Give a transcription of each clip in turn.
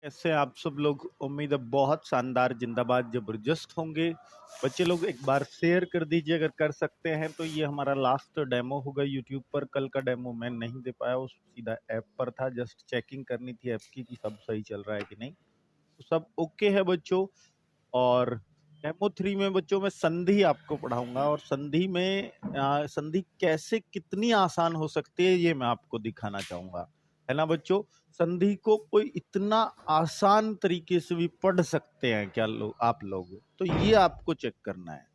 कैसे आप सब लोग? उम्मीद है बहुत शानदार, जिंदाबाद, जबरदस्त होंगे। बच्चे लोग एक बार शेयर कर दीजिए अगर कर सकते हैं तो। ये हमारा लास्ट डेमो होगा यूट्यूब पर। कल का डेमो मैं नहीं दे पाया, वो सीधा ऐप पर था। जस्ट चेकिंग करनी थी ऐप की कि सब सही चल रहा है कि नहीं। तो सब ओके है बच्चों। और डेमो 3 में बच्चों मैं संधि आपको पढ़ाऊंगा, और संधि में संधि कैसे कितनी आसान हो सकती है ये मैं आपको दिखाना चाहूंगा, है ना बच्चों। संधि को कोई इतना आसान तरीके से भी पढ़ सकते हैं क्या आप लोग? तो ये आपको चेक करना है,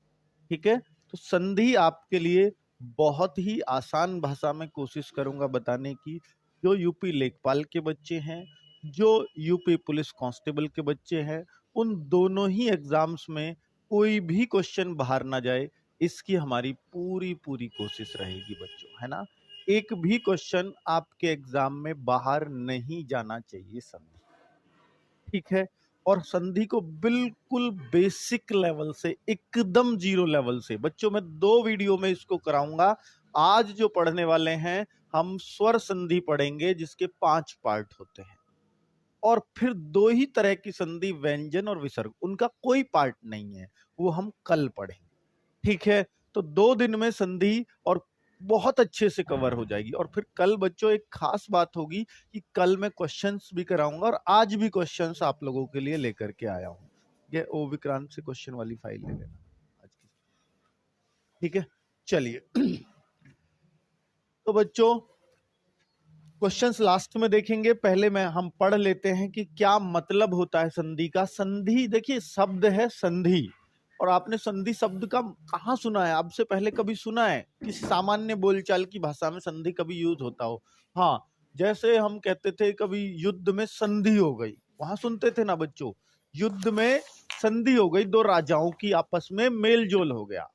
ठीक है। तो संधि आपके लिए बहुत ही आसान भाषा में कोशिश करूंगा बताने की। जो यूपी लेखपाल के बच्चे हैं, जो यूपी पुलिस कांस्टेबल के बच्चे हैं, उन दोनों ही एग्जाम्स में कोई भी क्वेश्चन बाहर ना जाए, इसकी हमारी पूरी पूरी कोशिश रहेगी बच्चों, है ना। एक भी क्वेश्चन आपके एग्जाम में बाहर नहीं जाना चाहिए संधि, ठीक है। और संधि को बिल्कुल बेसिक लेवल से, एकदम जीरो लेवल से बच्चों, मैं 2 वीडियो में इसको कराऊंगा। आज जो पढ़ने वाले हैं हम स्वर संधि पढ़ेंगे, जिसके 5 पार्ट होते हैं। और फिर 2 ही तरह की संधि, व्यंजन और विसर्ग, उनका कोई पार्ट नहीं है, वो हम कल पढ़ेंगे, ठीक है। तो 2 दिन में संधि और बहुत अच्छे से कवर हो जाएगी। और फिर कल बच्चों एक खास बात होगी कि कल मैं क्वेश्चंस भी कराऊंगा, और आज भी क्वेश्चंस आप लोगों के लिए लेकर के आया हूं। ये ओ विक्रांत से क्वेश्चन वाली फाइल ले लेना आज की, ठीक है। चलिए तो बच्चों क्वेश्चंस लास्ट में देखेंगे, पहले मैं हम पढ़ लेते हैं कि क्या मतलब होता है संधि का। संधि देखिए, शब्द है संधि, और आपने संधि शब्द का कहाँ सुना है? आपसे पहले कभी सुना है किसी सामान्य बोलचाल की भाषा में संधि कभी यूज होता हो? हाँ, जैसे हम कहते थे कभी युद्ध में संधि हो गई, वहां सुनते थे ना बच्चों। युद्ध में संधि हो गई, 2 राजाओं की आपस में मेल जोल हो गया,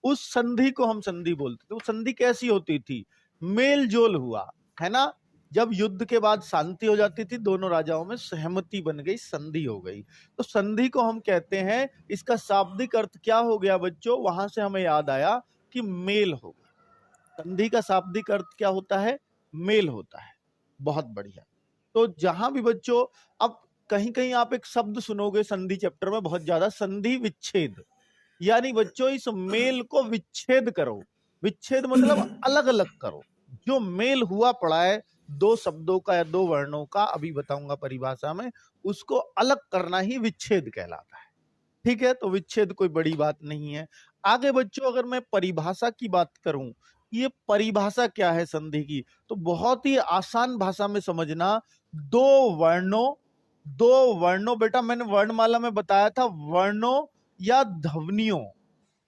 उस संधि को हम संधि बोलते थे। वो संधि कैसी होती थी? मेल जोल हुआ, है ना। जब युद्ध के बाद शांति हो जाती थी, दोनों राजाओं में सहमति बन गई, संधि हो गई, तो संधि को हम कहते हैं। इसका शाब्दिक अर्थ क्या हो गया बच्चों? वहां से हमें याद आया कि मेल हो गया। संधि का शाब्दिक अर्थ क्या होता है? मेल होता है। बहुत बढ़िया। तो जहां भी बच्चों, अब कहीं कहीं आप एक शब्द सुनोगे संधि चैप्टर में बहुत ज्यादा, संधि विच्छेद, यानी बच्चों इस मेल को विच्छेद करो। विच्छेद मतलब अलग अलग करो। जो मेल हुआ पड़ा है 2 शब्दों का या 2 वर्णों का, अभी बताऊंगा परिभाषा में, उसको अलग करना ही विच्छेद कहलाता है, ठीक है। तो विच्छेद कोई बड़ी बात नहीं है। आगे बच्चों अगर मैं परिभाषा की बात करूं, ये परिभाषा क्या है संधि की, तो बहुत ही आसान भाषा में समझना। 2 वर्णों, 2 वर्णों, बेटा मैंने वर्णमाला में बताया था, वर्णों या ध्वनियों,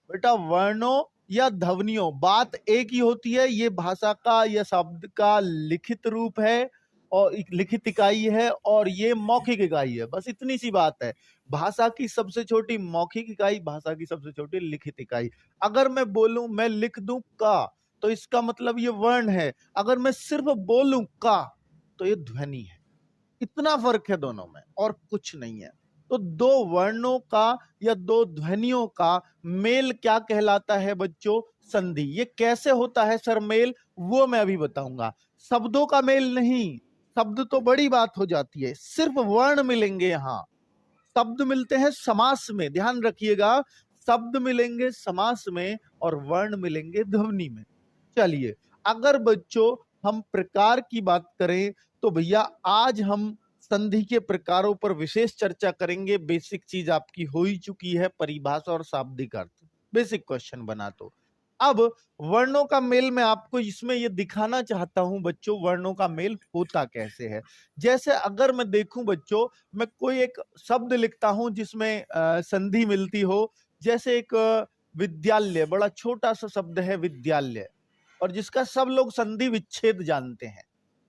बेटा वर्णों या ध्वनियों, बात एक ही होती है। ये भाषा का या शब्द का लिखित रूप है, और लिखित इकाई है, और ये मौखिक इकाई है, बस इतनी सी बात है। भाषा की सबसे छोटी मौखिक इकाई, भाषा की सबसे छोटी लिखित इकाई। अगर मैं बोलूं, मैं लिख दूं का, तो इसका मतलब ये वर्ण है। अगर मैं सिर्फ बोलूं का, तो ये ध्वनि है। इतना फर्क है दोनों में, और कुछ नहीं है। तो 2 वर्णों का या 2 ध्वनियों का मेल क्या कहलाता है बच्चों? संधि। ये कैसे होता है सर मेल? वो मैं अभी बताऊंगा। शब्दों का मेल नहीं, शब्द तो बड़ी बात हो जाती है, सिर्फ वर्ण मिलेंगे यहां। शब्द मिलते हैं समास में, ध्यान रखिएगा। शब्द मिलेंगे समास में और वर्ण मिलेंगे ध्वनि में। चलिए, अगर बच्चों हम प्रकार की बात करें, तो भैया आज हम संधि के प्रकारों पर विशेष चर्चा करेंगे। बेसिक चीज आपकी हो ही चुकी है, परिभाषा और शाब्दिक अर्थ, बेसिक क्वेश्चन बना। तो अब वर्णों का मेल मैं आपको इसमें ये दिखाना चाहता हूं बच्चों, वर्णों का मेल होता कैसे है। जैसे अगर मैं देखूं बच्चों, मैं कोई एक शब्द लिखता हूं जिसमें संधि मिलती हो, जैसे एक विद्यालय, बड़ा छोटा सा शब्द है विद्यालय, और जिसका सब लोग संधि विच्छेद जानते हैं।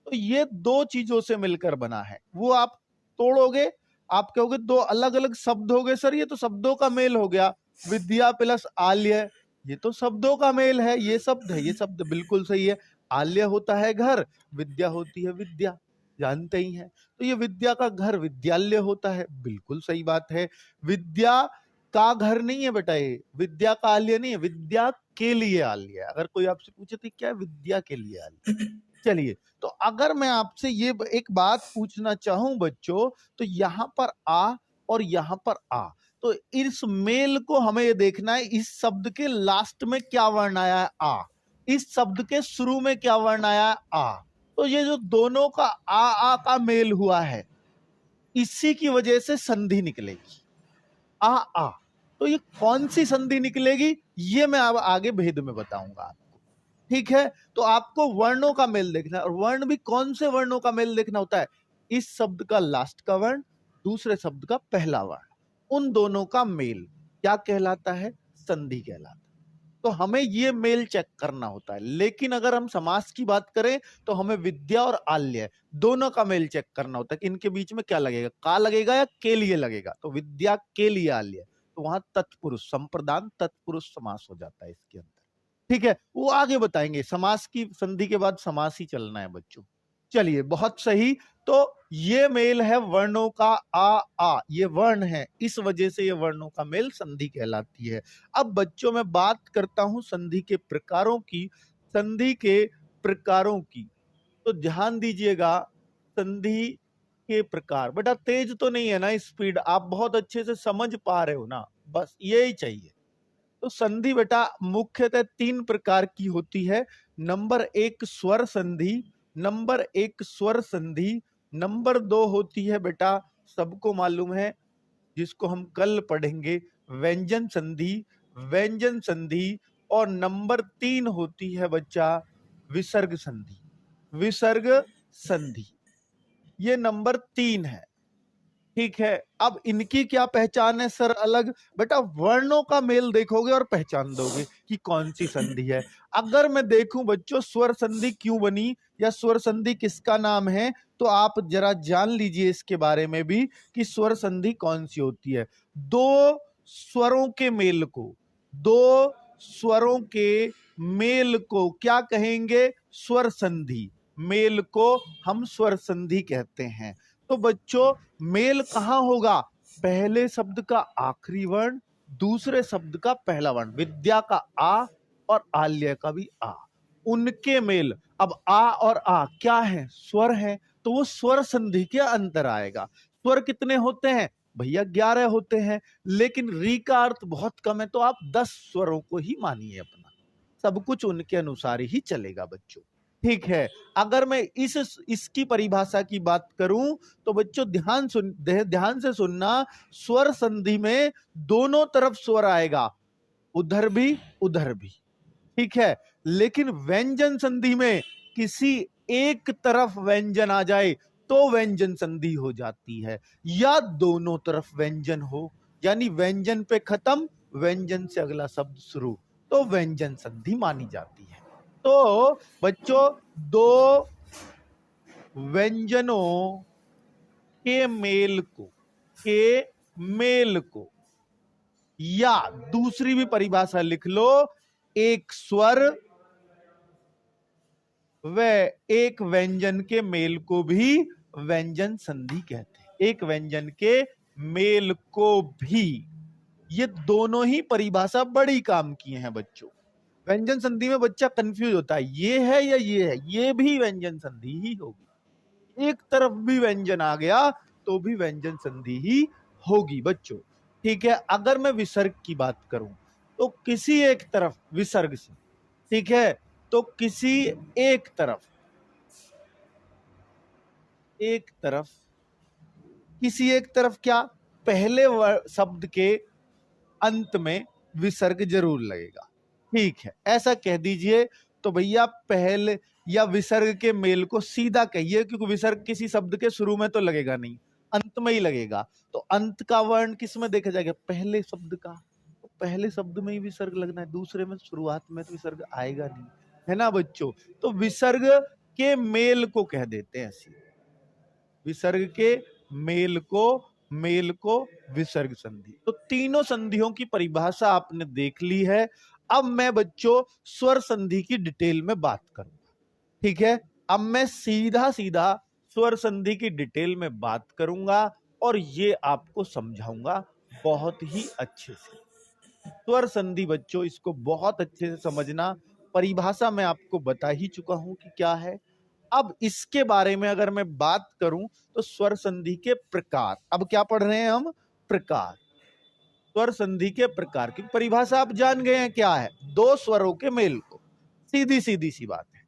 तो ये 2 चीजों से मिलकर बना है। वो आप तोड़ोगे, आप कहोगे 2 अलग अलग शब्द हो गए सर, ये तो शब्दों का मेल हो गया। विद्या प्लस आल्य, ये तो शब्दों का मेल है, ये शब्द है, ये शब्द बिल्कुल सही है। आल्य होता है घर, विद्या होती है विद्या, जानते ही हैं। तो ये विद्या का घर विद्यालय होता है, बिल्कुल सही बात है। विद्या का घर नहीं है बेटा, ये विद्या का आल्य नहीं है, विद्या के लिए आल्य है। अगर कोई आपसे पूछे तो क्या विद्या के लिए आल्य, चलिए, तो अगर मैं आपसे ये एक बात पूछना चाहूं बच्चों, तो यहां पर आ और यहां पर आ, तो इस मेल को हमें ये देखना है, इस शब्द के लास्ट में क्या वर्ण आया है, आ, इस शब्द के शुरू में क्या वर्ण आया है, आ। तो ये जो दोनों का आ का मेल हुआ है, इसी की वजह से संधि निकलेगी, आ। तो ये कौन सी संधि निकलेगी, ये मैं अब आगे भेद में बताऊंगा आपको। ठीक है, तो आपको वर्णों का मेल देखना है, और वर्ण भी कौन से वर्णों का मेल देखना होता है, इस शब्द का लास्ट का वर्ण, दूसरे शब्द का पहला वर्ण, उन दोनों का मेल क्या कहलाता है, संधि कहलाता है। तो हमें ये मेल चेक करना होता है। लेकिन अगर हम समास की बात करें, तो हमें विद्या और आल्य दोनों का मेल चेक करना होता है कि इनके बीच में क्या लगेगा, का लगेगा या के लिए लगेगा। तो विद्या के लिए आल्य, तो वहां तत्पुरुष संप्रदान तत्पुरुष समास हो जाता है इसके अंदर। ठीक है, वो आगे बताएंगे, समास की संधि के बाद समास ही चलना है बच्चों। चलिए, बहुत सही। तो ये मेल है वर्णों का, आ, ये वर्ण है, इस वजह से ये वर्णों का मेल संधि कहलाती है। अब बच्चों मैं बात करता हूं संधि के प्रकारों की, संधि के प्रकारों की, तो ध्यान दीजिएगा। संधि के प्रकार, बेटा तेज तो नहीं है ना स्पीड, आप बहुत अच्छे से समझ पा रहे हो ना, बस यही चाहिए। तो संधि बेटा मुख्यतः 3 प्रकार की होती है। नंबर 1 स्वर संधि, नंबर 1 स्वर संधि, नंबर 2 होती है बेटा, सबको मालूम है, जिसको हम कल पढ़ेंगे, व्यंजन संधि, व्यंजन संधि, और नंबर 3 होती है बच्चा विसर्ग संधि, विसर्ग संधि। ये नंबर 3 है। ठीक है, अब इनकी क्या पहचान है सर अलग, बेटा वर्णों का मेल देखोगे और पहचान दोगे कि कौन सी संधि है। अगर मैं देखूं बच्चों स्वर संधि क्यों बनी या स्वर संधि किसका नाम है, तो आप जरा जान लीजिए इसके बारे में भी कि स्वर संधि कौन सी होती है। दो स्वरों के मेल को, दो स्वरों के मेल को क्या कहेंगे, स्वर संधि, मेल को हम स्वर संधि कहते हैं। तो बच्चों मेल कहां होगा, पहले शब्द का आखिरी वर्ण, दूसरे शब्द का पहला वर्ण, विद्या का आ और आल्य का भी आ, उनके मेल। अब आ और आ क्या है, स्वर है, तो वो स्वर संधि के अंतर आएगा। स्वर कितने होते हैं भैया, 11 होते हैं, लेकिन री का अर्थ बहुत कम है, तो आप 10 स्वरों को ही मानिए अपना, सब कुछ उनके अनुसार ही चलेगा बच्चों। ठीक है, अगर मैं इसकी परिभाषा की बात करूं, तो बच्चों ध्यान से सुनना, स्वर संधि में दोनों तरफ स्वर आएगा, उधर भी उधर भी। ठीक है, लेकिन व्यंजन संधि में किसी एक तरफ व्यंजन आ जाए तो व्यंजन संधि हो जाती है, या दोनों तरफ व्यंजन हो, यानी व्यंजन पे खत्म, व्यंजन से अगला शब्द शुरू, तो व्यंजन संधि मानी जाती है। तो बच्चों दो व्यंजनों के मेल को, के मेल को, या दूसरी भी परिभाषा लिख लो, एक स्वर व एक व्यंजन के मेल को भी व्यंजन संधि कहते हैं, एक व्यंजन के मेल को भी। ये दोनों ही परिभाषा बड़ी काम की हैं बच्चों। व्यंजन संधि में बच्चा कंफ्यूज होता है, ये है या ये है, ये भी व्यंजन संधि ही होगी, एक तरफ भी व्यंजन आ गया तो भी व्यंजन संधि ही होगी बच्चों। ठीक है, अगर मैं विसर्ग की बात करूं, तो किसी एक तरफ विसर्ग से, ठीक है, तो किसी एक तरफ, एक तरफ, किसी एक तरफ क्या, पहले शब्द के अंत में विसर्ग जरूर लगेगा। ठीक है, ऐसा कह दीजिए, तो भैया पहले या विसर्ग के मेल को सीधा कहिए, क्योंकि विसर्ग किसी शब्द के शुरू में तो लगेगा नहीं, अंत में ही लगेगा। तो अंत का वर्ण किस में देखा जाएगा, पहले शब्द का, तो पहले शब्द में ही विसर्ग लगना है, दूसरे में शुरुआत में तो विसर्ग आएगा नहीं, है ना बच्चों। तो विसर्ग के मेल को कह देते हैं ऐसी, विसर्ग के मेल को विसर्ग संधि। तो तीनों संधियों की परिभाषा आपने देख ली है। अब मैं बच्चों स्वर संधि की डिटेल में बात करूंगा। ठीक है, अब मैं सीधा सीधा स्वर संधि की डिटेल में बात करूंगा और ये आपको समझाऊंगा बहुत ही अच्छे से। स्वर संधि बच्चों इसको बहुत अच्छे से समझना, परिभाषा मैं आपको बता ही चुका हूं कि क्या है। अब इसके बारे में अगर मैं बात करूं तो स्वर संधि के प्रकार, अब क्या पढ़ रहे हैं हम? प्रकार। स्वर संधि के प्रकार की परिभाषा आप जान गए हैं क्या है? दो स्वरों के मेल को, सीधी सीधी सी बात है।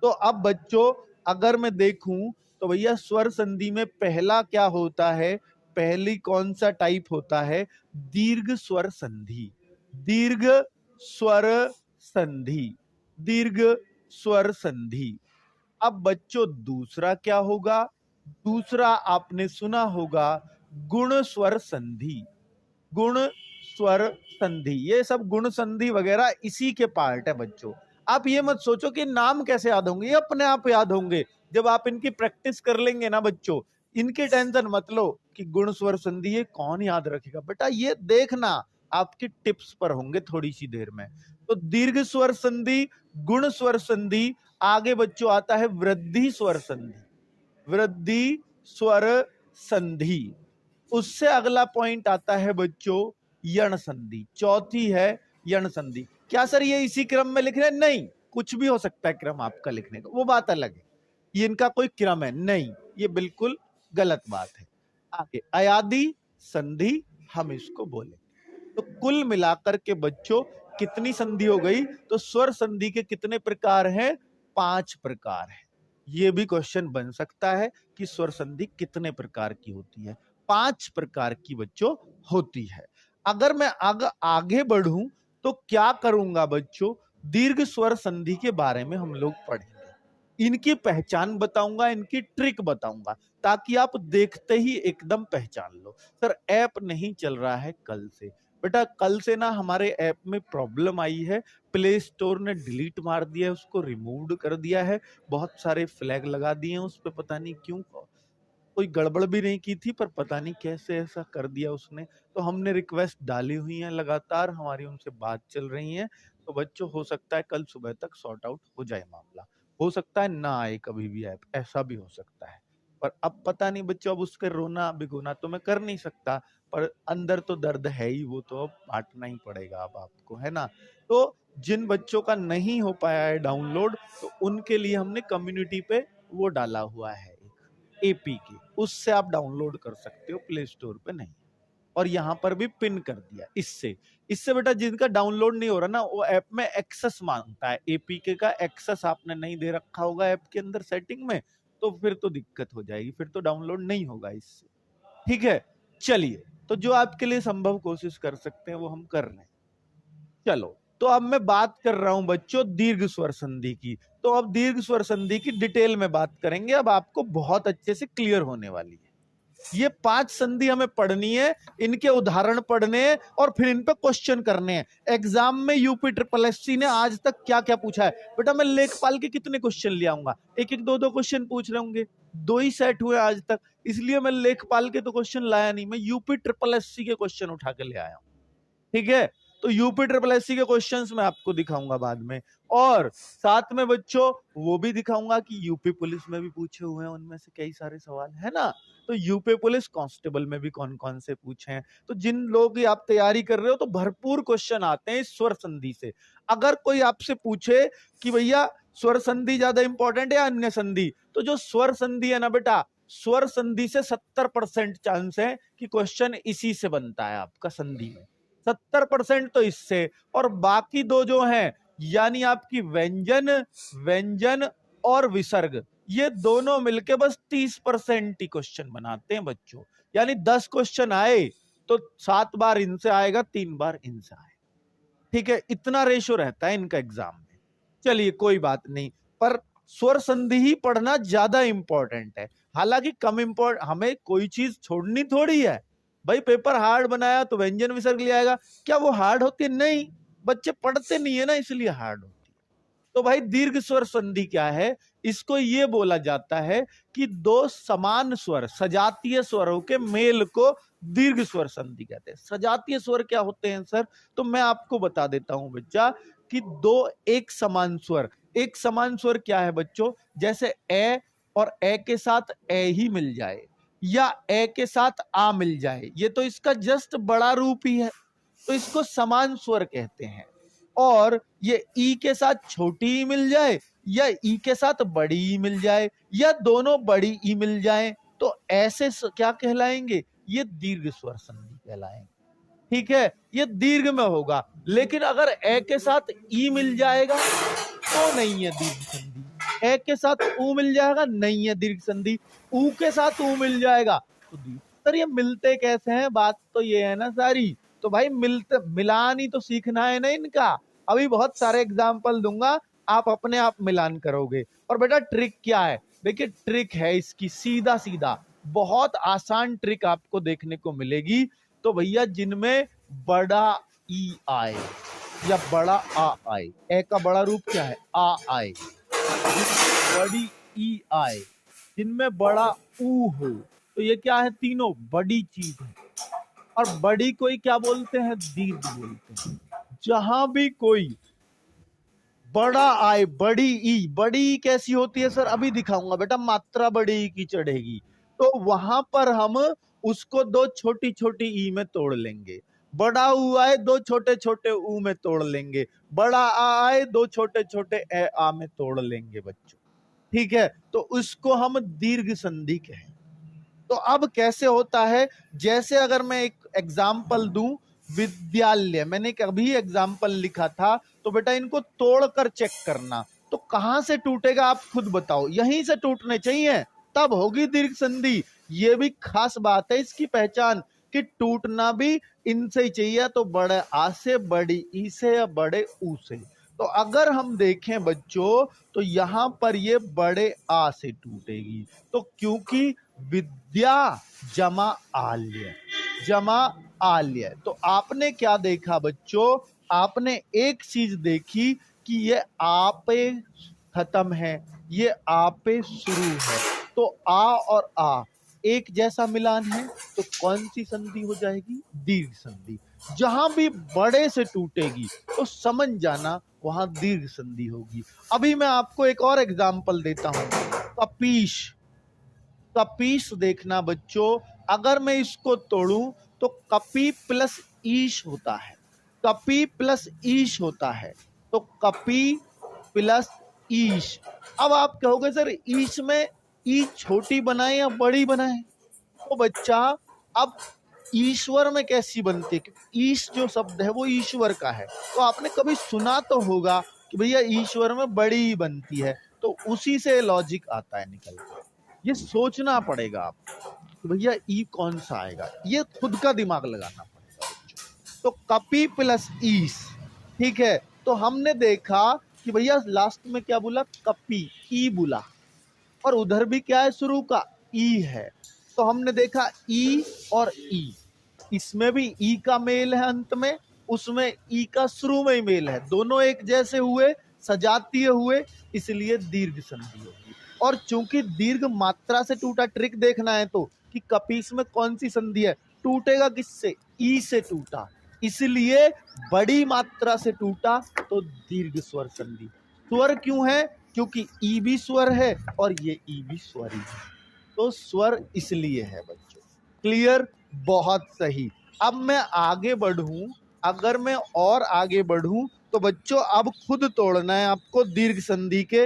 तो अब बच्चों अगर मैं देखूं तो भैया स्वर संधि में पहला क्या होता है? पहली कौन सा टाइप होता है? दीर्घ स्वर संधि। दीर्घ स्वर संधि, दीर्घ स्वर संधि। अब बच्चों दूसरा क्या होगा? दूसरा आपने सुना होगा गुण स्वर संधि। गुण स्वर संधि, ये सब गुण संधि वगैरह इसी के पार्ट है बच्चों। आप ये मत सोचो कि नाम कैसे याद होंगे, ये अपने आप याद होंगे जब आप इनकी प्रैक्टिस कर लेंगे ना बच्चों। इनकी टेंशन मत लो कि गुण स्वर संधि ये कौन याद रखेगा, बेटा ये देखना आपकी टिप्स पर होंगे थोड़ी सी देर में। तो दीर्घ स्वर संधि, गुण स्वर संधि, आगे बच्चों आता है वृद्धि स्वर संधि। वृद्धि स्वर संधि। उससे अगला पॉइंट आता है बच्चों यण संधि। चौथी है यण संधि। क्या सर ये इसी क्रम में लिख रहे हैं? नहीं, कुछ भी हो सकता है क्रम आपका लिखने का, वो बात अलग है। ये इनका कोई क्रम है नहीं, ये बिल्कुल गलत बात है। आगे अयादि संधि हम इसको बोले। तो कुल मिलाकर के बच्चों कितनी संधि हो गई? तो स्वर संधि के कितने प्रकार हैं? 5 प्रकार है। ये भी क्वेश्चन बन सकता है कि स्वर संधि कितने प्रकार की होती है? 5 प्रकार की बच्चों होती है। अगर मैं आगे बढ़ूं तो क्या करूंगा बच्चों? दीर्घ स्वर संधि के बारे में हम लोग पढ़ेंगे, इनकी पहचान बताऊंगा, इनकी ट्रिक बताऊंगा, ताकि आप देखते ही एकदम पहचान लो। सर ऐप नहीं चल रहा है कल से। बेटा कल से ना हमारे ऐप में प्रॉब्लम आई है, प्ले स्टोर ने डिलीट मार दिया है, उसको रिमूव कर दिया है, बहुत सारे फ्लैग लगा दिए हैं उस पर, पता नहीं क्यों। कोई गड़बड़ भी नहीं की थी पर पता नहीं कैसे ऐसा कर दिया उसने। तो हमने रिक्वेस्ट डाली हुई है, लगातार हमारी उनसे बात चल रही है। तो बच्चों हो सकता है कल सुबह तक सॉर्ट आउट हो जाए मामला, हो सकता है ना आए कभी भी ऐप, ऐसा भी हो सकता है। पर अब पता नहीं बच्चों, अब उसके रोना भिगोना तो मैं कर नहीं सकता, पर अंदर तो दर्द है ही, वो तो अब बांटना ही पड़ेगा अब आपको, है ना। तो जिन बच्चों का नहीं हो पाया है डाउनलोड, तो उनके लिए हमने कम्युनिटी पे वो डाला हुआ है एपीके, उससे आप डाउनलोड कर सकते हो, प्ले स्टोर पे नहीं। और यहां पर भी पिन कर दिया। इससे बेटा जिनका डाउनलोड नहीं हो रहा ना, वो ऐप में एक्सेस मांगता है, एपीके का एक्सेस आपने नहीं दे रखा होगा ऐप के अंदर सेटिंग में, तो फिर तो दिक्कत हो जाएगी, फिर तो डाउनलोड नहीं होगा इससे। ठीक है, चलिए, तो जो आपके लिए संभव कोशिश कर सकते हैं वो हम कर रहे हैं। चलो, तो अब मैं बात कर रहा हूं बच्चों दीर्घ स्वर संधि की। तो अब दीर्घ स्वर संधि की डिटेल में बात करेंगे, अब आपको बहुत अच्छे से क्लियर होने वाली है। ये 5 संधि हमें पढ़नी है, इनके उदाहरण पढ़ने हैं और फिर इन पे क्वेश्चन करने हैं। एग्जाम में यूपी ट्रिपल एससी ने आज तक क्या क्या पूछा है बेटा? मैं लेखपाल के कितने क्वेश्चन ले आऊंगा? एक एक दो दो क्वेश्चन पूछ रहे होंगे, 2 ही सेट हुए आज तक, इसलिए मैं लेखपाल के तो क्वेश्चन लाया नहीं, मैं यूपी ट्रिपल एससी के क्वेश्चन उठा के ले आया हूं। ठीक है, तो यूपी ट्रिपल एससी के क्वेश्चंस मैं आपको दिखाऊंगा बाद में, और साथ में बच्चों वो भी दिखाऊंगा कि यूपी पुलिस में भी पूछे हुए हैं, उनमें से कई सारे सवाल है ना। तो यूपी पुलिस कांस्टेबल में भी कौन कौन से पूछे हैं। तो जिन लोग आप तैयारी कर रहे हो तो भरपूर क्वेश्चन आते हैं इस स्वर संधि से। अगर कोई आपसे पूछे कि भैया स्वर संधि ज्यादा इंपॉर्टेंट है या अन्य संधि, तो जो स्वर संधि है ना बेटा, स्वर संधि से 70% चांस है कि क्वेश्चन इसी से बनता है आपका संधि में, 70% तो इससे, और बाकी दो जो हैं यानी आपकी व्यंजन, व्यंजन और विसर्ग, ये दोनों मिलके बस 30% ही क्वेश्चन बनाते हैं बच्चों। यानी 10 क्वेश्चन आए तो 7 बार इनसे आएगा, 3 बार इनसे आएगा। ठीक है, इतना रेशो रहता है इनका एग्जाम में। चलिए कोई बात नहीं, पर स्वर संधि ही पढ़ना ज्यादा इंपॉर्टेंट है। हालांकि कम इंपॉर्टेंट, हमें कोई चीज छोड़नी थोड़ी है। भाई पेपर हार्ड बनाया तो व्यंजन विसर्ग ले आएगा, क्या वो हार्ड होती है? नहीं, बच्चे पढ़ते नहीं है ना, इसलिए हार्ड होती है। तो भाई दीर्घ स्वर संधि क्या है? इसको ये बोला जाता है कि दो समान स्वर, सजातीय स्वरों के मेल को दीर्घ स्वर संधि कहते हैं। सजातीय स्वर क्या होते हैं सर? तो मैं आपको बता देता हूं बच्चा कि दो एक समान स्वर, एक समान स्वर क्या है बच्चों? जैसे ए और ए के साथ ए ही मिल जाए, या ए के साथ आ मिल जाए, ये तो इसका जस्ट बड़ा रूप ही है, तो इसको समान स्वर कहते हैं। और ये ई के साथ छोटी ई मिल जाए या ई के साथ बड़ी ई मिल जाए या दोनों बड़ी ई मिल जाए, तो ऐसे क्या कहलाएंगे? ये दीर्घ स्वर संधि कहलाएंगे। ठीक है, ये दीर्घ में होगा। लेकिन अगर ए के साथ ई मिल जाएगा तो नहीं है दीर्घ संधि, ए के साथ ऊ मिल जाएगा नहीं है दीर्घ संधि, ऊ के साथ ऊ मिल जाएगा तो दीर्घ। सर ये मिलते कैसे हैं? बात तो ये है ना सारी। तो भाई मिलते मिलान ही तो सीखना है ना इनका। अभी बहुत सारे एग्जाम्पल दूंगा, आप अपने आप मिलान करोगे। और बेटा ट्रिक क्या है? देखिए ट्रिक है इसकी सीधा सीधा, बहुत आसान ट्रिक आपको देखने को मिलेगी। तो भैया जिनमें बड़ा ई आए या बड़ा आ आए, ए का बड़ा रूप क्या है? आ आए। बड़ी ई आए, जिनमें बड़ा ऊ हो, तो ये क्या है? तीनों बड़ी चीज है। और बड़ी कोई क्या बोलते हैं? दीर्घ बोलते हैं। जहां भी कोई बड़ा आए, बड़ी ई, बड़ी ई कैसी होती है सर? अभी दिखाऊंगा बेटा, मात्रा बड़ी ई की चढ़ेगी तो वहां पर हम उसको दो छोटी छोटी ई में तोड़ लेंगे। बड़ा ऊ आए, दो छोटे छोटे ऊ में तोड़ लेंगे। बड़ा आ आए, दो छोटे छोटे ए आ में तोड़ लेंगे बच्चों। ठीक है, तो उसको हम दीर्घ संधि कहें। तो अब कैसे होता है? जैसे अगर मैं एक एग्जाम्पल दूं, विद्यालय, मैंने कभी एग्जाम्पल लिखा था, तो बेटा इनको तोड़कर चेक करना। तो कहां से टूटेगा आप खुद बताओ? यहीं से टूटने चाहिए, तब होगी दीर्घ संधि। ये भी खास बात है इसकी पहचान कि टूटना भी इनसे ही चाहिए, तो बड़े आ से, बड़ी ई से या बड़े ऊ से। तो अगर हम देखें बच्चों, तो यहां पर ये बड़े आ से टूटेगी। तो क्योंकि विद्या जमा आल्य, जमा आल्य। तो आपने क्या देखा बच्चों? आपने एक चीज देखी कि ये आपे खत्म है, ये आपे शुरू है। तो आ और आ एक जैसा मिलान है, तो कौन सी संधि हो जाएगी? दीर्घ संधि। जहां भी बड़े से टूटेगी तो समझ जाना वहां दीर्घ संधि होगी। अभी मैं आपको एक और एग्जांपल देता हूं, कपीश। कपीश देखना बच्चों, अगर मैं इसको तोड़ूं तो कपी प्लस ईश होता है, कपी प्लस ईश होता है। तो कपी प्लस ईश। अब आप कहोगे सर ईश में ई छोटी बनाए या बड़ी बनाए? तो बच्चा अब ईश्वर में कैसी बनती है? क्योंकि ईश जो शब्द है वो ईश्वर का है। तो आपने कभी सुना तो होगा कि भैया ईश्वर में बड़ी बनती है, तो उसी से लॉजिक आता है निकल के। ये सोचना पड़ेगा आपको कि भैया ई कौन सा आएगा, ये खुद का दिमाग लगाना पड़ेगा बच्चों। तो कपी प्लस ईस, ठीक है। तो हमने देखा कि भैया लास्ट में क्या बोला? कपी, ई बोला, और उधर भी क्या है? शुरू का ई है। तो हमने देखा ई और ई, इसमें भी ई का मेल है अंत में, उसमें ई का शुरू में ही मेल है, दोनों एक जैसे हुए, सजातीय हुए, इसलिए दीर्घ संधि होगी। और चूंकि दीर्घ मात्रा से टूटा, ट्रिक देखना है तो कि कपीस में कौन सी संधि है? टूटेगा किससे? ई से टूटा, इसलिए बड़ी मात्रा से टूटा तो दीर्घ स्वर संधि। स्वर क्यों है? क्योंकि ई भी स्वर है और ये ई भी स्वर ही है, तो स्वर इसलिए है बच्चों। क्लियर? बहुत सही। अब मैं आगे बढ़ूं, अगर मैं और आगे बढ़ूं तो बच्चों अब खुद तोड़ना है आपको दीर्घ संधि के।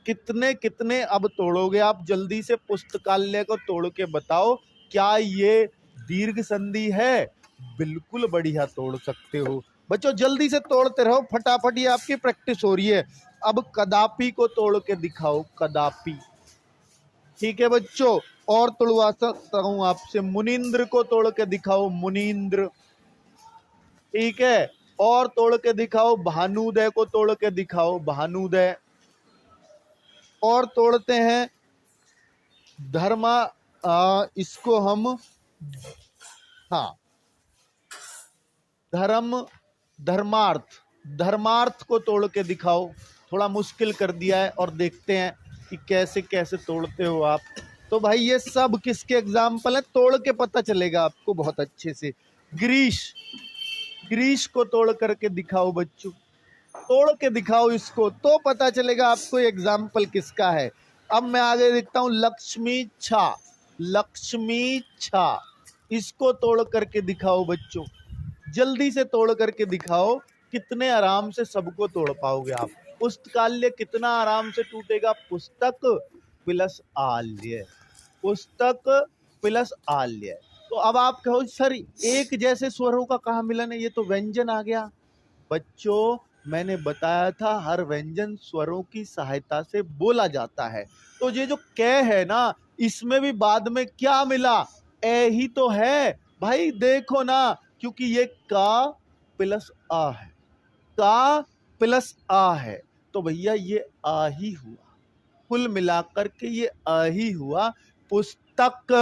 कितने कितने अब तोड़ोगे आप? जल्दी से पुस्तकालय को तोड़ के बताओ, क्या ये दीर्घ संधि है? बिल्कुल बढ़िया तोड़ सकते हो बच्चों, जल्दी से तोड़ते रहो, फटाफट, ये आपकी प्रैक्टिस हो रही है। अब कदापि को तोड़ के दिखाओ, कदापि। ठीक है बच्चों, और तोड़वा सकता हूं आपसे, मुनींद्र को तोड़ के दिखाओ, मुनींद्र। ठीक है, और तोड़ के दिखाओ, भानुदय को तोड़ के दिखाओ, भानुदय। और तोड़ते हैं धर्मा, इसको हम, हाँ, धर्मार्थ, धर्मार्थ को तोड़ के दिखाओ। थोड़ा मुश्किल कर दिया है, और देखते हैं कि कैसे कैसे तोड़ते हो आप। तो भाई ये सब किसके एग्जाम्पल है? तोड़ के पता चलेगा आपको बहुत अच्छे से। ग्रीश, ग्रीश को तोड़ करके दिखाओ बच्चों, तोड़ के दिखाओ इसको, तो पता चलेगा आपको एग्जाम्पल किसका है। अब मैं आगे देखता हूं, लक्ष्मी छा, लक्ष्मी छा, इसको तोड़ करके दिखाओ बच्चों, जल्दी से तोड़ करके दिखाओ। कितने आराम से सबको तोड़ पाओगे आप? पुस्तकालय कितना आराम से टूटेगा, पुस्तक प्लस आल्य, पुस्तक प्लस आल्य। तो अब आप कहो सर एक जैसे स्वरों का कहाँ मिलन है, ये तो व्यंजन आ गया। बच्चों मैंने बताया था हर व्यंजन स्वरों की सहायता से बोला जाता है। तो ये जो क है ना, इसमें भी बाद में क्या मिला, ए ही तो है भाई, देखो ना, क्योंकि ये का प्लस आ है, का प्लस आ है, तो भैया ये आ ही हुआ, कुल मिलाकर के ये आ ही हुआ। पुस्तक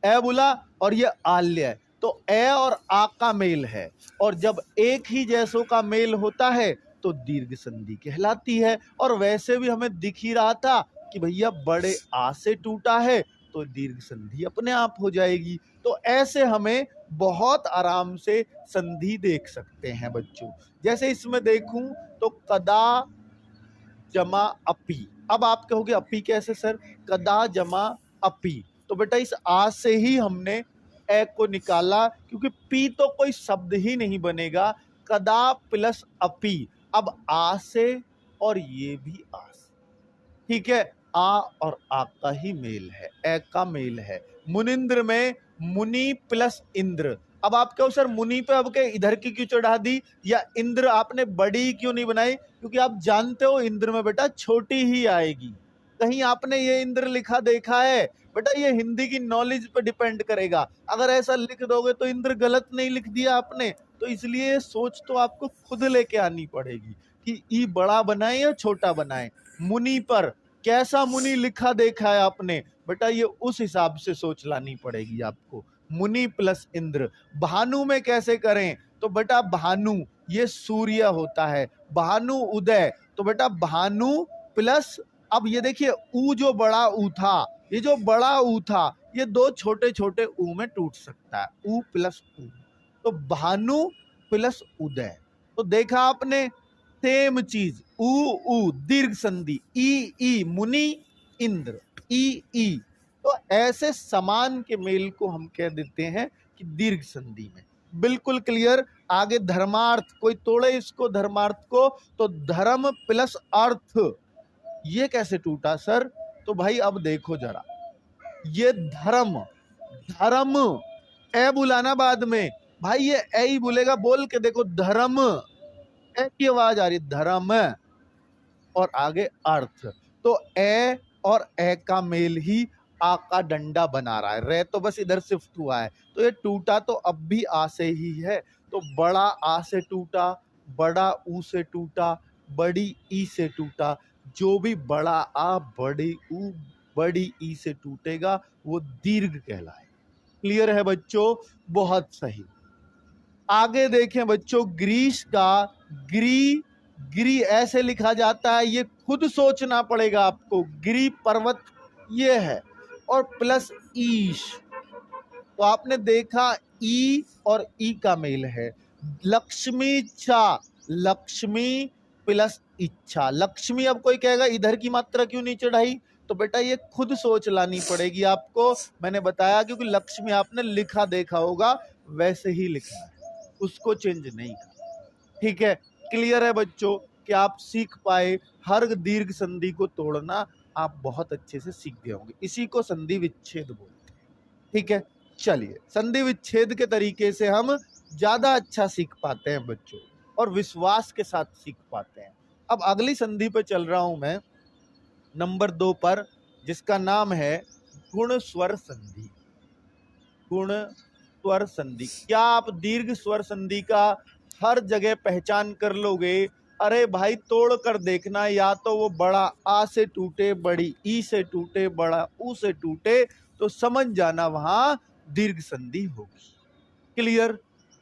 ए बोला और ये आल्य, तो ए और आ का मेल है, और जब एक ही जैसों का मेल होता है तो दीर्घ संधि कहलाती है। और वैसे भी हमें दिख ही रहा था कि भैया बड़े आ से टूटा है तो दीर्घ संधि अपने आप हो जाएगी। तो ऐसे हमें बहुत आराम से संधि देख सकते हैं बच्चों। जैसे इसमें देखूं तो कदा जमा अपी, अब आप कहोगे अपी कैसे सर, कदा जमा अपी, तो बेटा इस आ से ही हमने ए को निकाला, क्योंकि पी तो कोई शब्द ही नहीं बनेगा, कदा प्लस अपी। अब आ से और ये भी आ से, ठीक है, आ और आ का ही मेल है, ए का मेल है। मुनिंद्र में मुनि प्लस इंद्र, अब आप कहो सर मुनि पे अब के इधर की क्यों चढ़ा दी, या इंद्र आपने बड़ी क्यों नहीं बनाई, क्योंकि आप जानते हो इंद्र में बेटा छोटी ही आएगी। कहीं आपने ये इंद्र लिखा देखा है बेटा, ये हिंदी की नॉलेज पे डिपेंड करेगा। अगर ऐसा लिख दोगे तो इंद्र गलत नहीं लिख दिया आपने, तो इसलिए सोच तो आपको खुद लेके आनी पड़ेगी कि ई बड़ा बनाए या छोटा बनाए। मुनि पर कैसा मुनि लिखा देखा है आपने बेटा, ये उस हिसाब से सोच लानी पड़ेगी आपको। मुनि प्लस इंद्र। भानु में कैसे करें, तो बेटा भानु ये सूर्य होता है, भानु उदय, तो बेटा भानु प्लस, अब ये देखिए ऊ जो बड़ा ऊ था, ये जो बड़ा ऊ था ये दो छोटे छोटे ऊ में टूट सकता है, ऊ प्लस ऊ, तो भानु प्लस उदय। तो देखा आपने सेम चीज, ऊ ऊ दीर्घ संधि, ई ई मुनि इंद्र, ई ई, तो ऐसे समान के मेल को हम कह देते हैं कि दीर्घ संधि में। बिल्कुल क्लियर। आगे धर्मार्थ, कोई तोड़े इसको धर्मार्थ को, तो धर्म प्लस अर्थ, ये कैसे टूटा सर, तो भाई अब देखो जरा, ये धर्म, धर्म ए बुलाना बाद में, भाई ये ए ही बोलेगा, बोल के देखो धर्म, ए की आवाज आ रही, धर्म, और आगे अर्थ, तो ए और ए का मेल ही आ का डंडा बना रहा है। रे तो बस इधर शिफ्ट हुआ है, तो ये टूटा तो अब भी आ से ही है, तो बड़ा आ से टूटा, बड़ा ऊ से टूटा, बड़ी ई से टूटा, जो भी बड़ा आ बड़ी ऊ बड़ी ई से टूटेगा वो दीर्घ कहलाए। क्लियर है बच्चों, बहुत सही। आगे देखें बच्चों, ग्रीस का गिरी, गिरी ऐसे लिखा जाता है, ये खुद सोचना पड़ेगा आपको, गिरी पर्वत ये है, और प्लस ईश, तो आपने देखा ई और ई का मेल है। लक्ष्मी इच्छा, लक्ष्मी प्लस इच्छा, लक्ष्मी, अब कोई कहेगा इधर की मात्रा क्यों नहीं चढ़ाई, तो बेटा ये खुद सोच लानी पड़ेगी आपको। मैंने बताया क्योंकि लक्ष्मी आपने लिखा देखा होगा, वैसे ही लिखना है, उसको चेंज नहीं करना। ठीक है, क्लियर है बच्चों कि आप सीख पाए हर दीर्घ संधि को तोड़ना, आप बहुत अच्छे से सीख गए होंगे। इसी को संधि विच्छेद बोलते हैं। ठीक है, चलिए संधि विच्छेद के तरीके से हम ज्यादा अच्छा सीख पाते हैं बच्चों, और विश्वास के साथ सीख पाते हैं। अब अगली संधि पे चल रहा हूं मैं, नंबर 2 पर, जिसका नाम है गुण स्वर संधि। गुण स्वर संधि, क्या आप दीर्घ स्वर संधि का हर जगह पहचान कर लोगे? अरे भाई तोड़ कर देखना, या तो वो बड़ा आ से टूटे, बड़ी ई से टूटे, बड़ा ऊ से टूटे, तो समझ जाना वहां दीर्घ संधि होगी। क्लियर,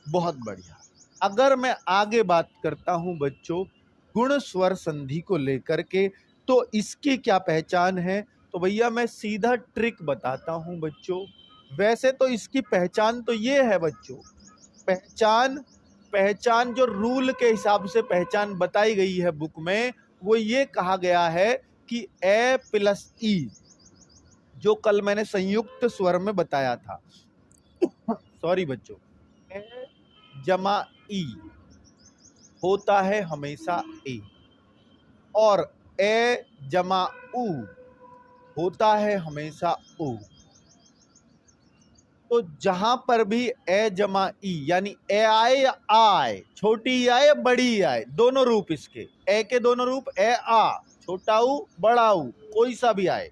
बहुत बढ़िया। अगर मैं आगे बात करता हूं बच्चों गुण स्वर संधि को लेकर के, तो इसकी क्या पहचान है, तो भैया मैं सीधा ट्रिक बताता हूं बच्चों। वैसे तो इसकी पहचान तो ये है बच्चों, पहचान जो रूल के हिसाब से पहचान बताई गई है बुक में, वो ये कहा गया है कि ए प्लस ई, जो कल मैंने संयुक्त स्वर में बताया था सॉरी बच्चों, ए जमा ई, होता है हमेशा ए, और ए जमा ऊ होता है हमेशा ऊ। तो जहां पर भी ए जमा ई यानी ए आए या आ आए, छोटी ई आए या बड़ी ई आए, दोनों रूप इसके, ए के दोनों रूप ए आ, छोटा ऊ बड़ा ऊ, कोई सा भी आए,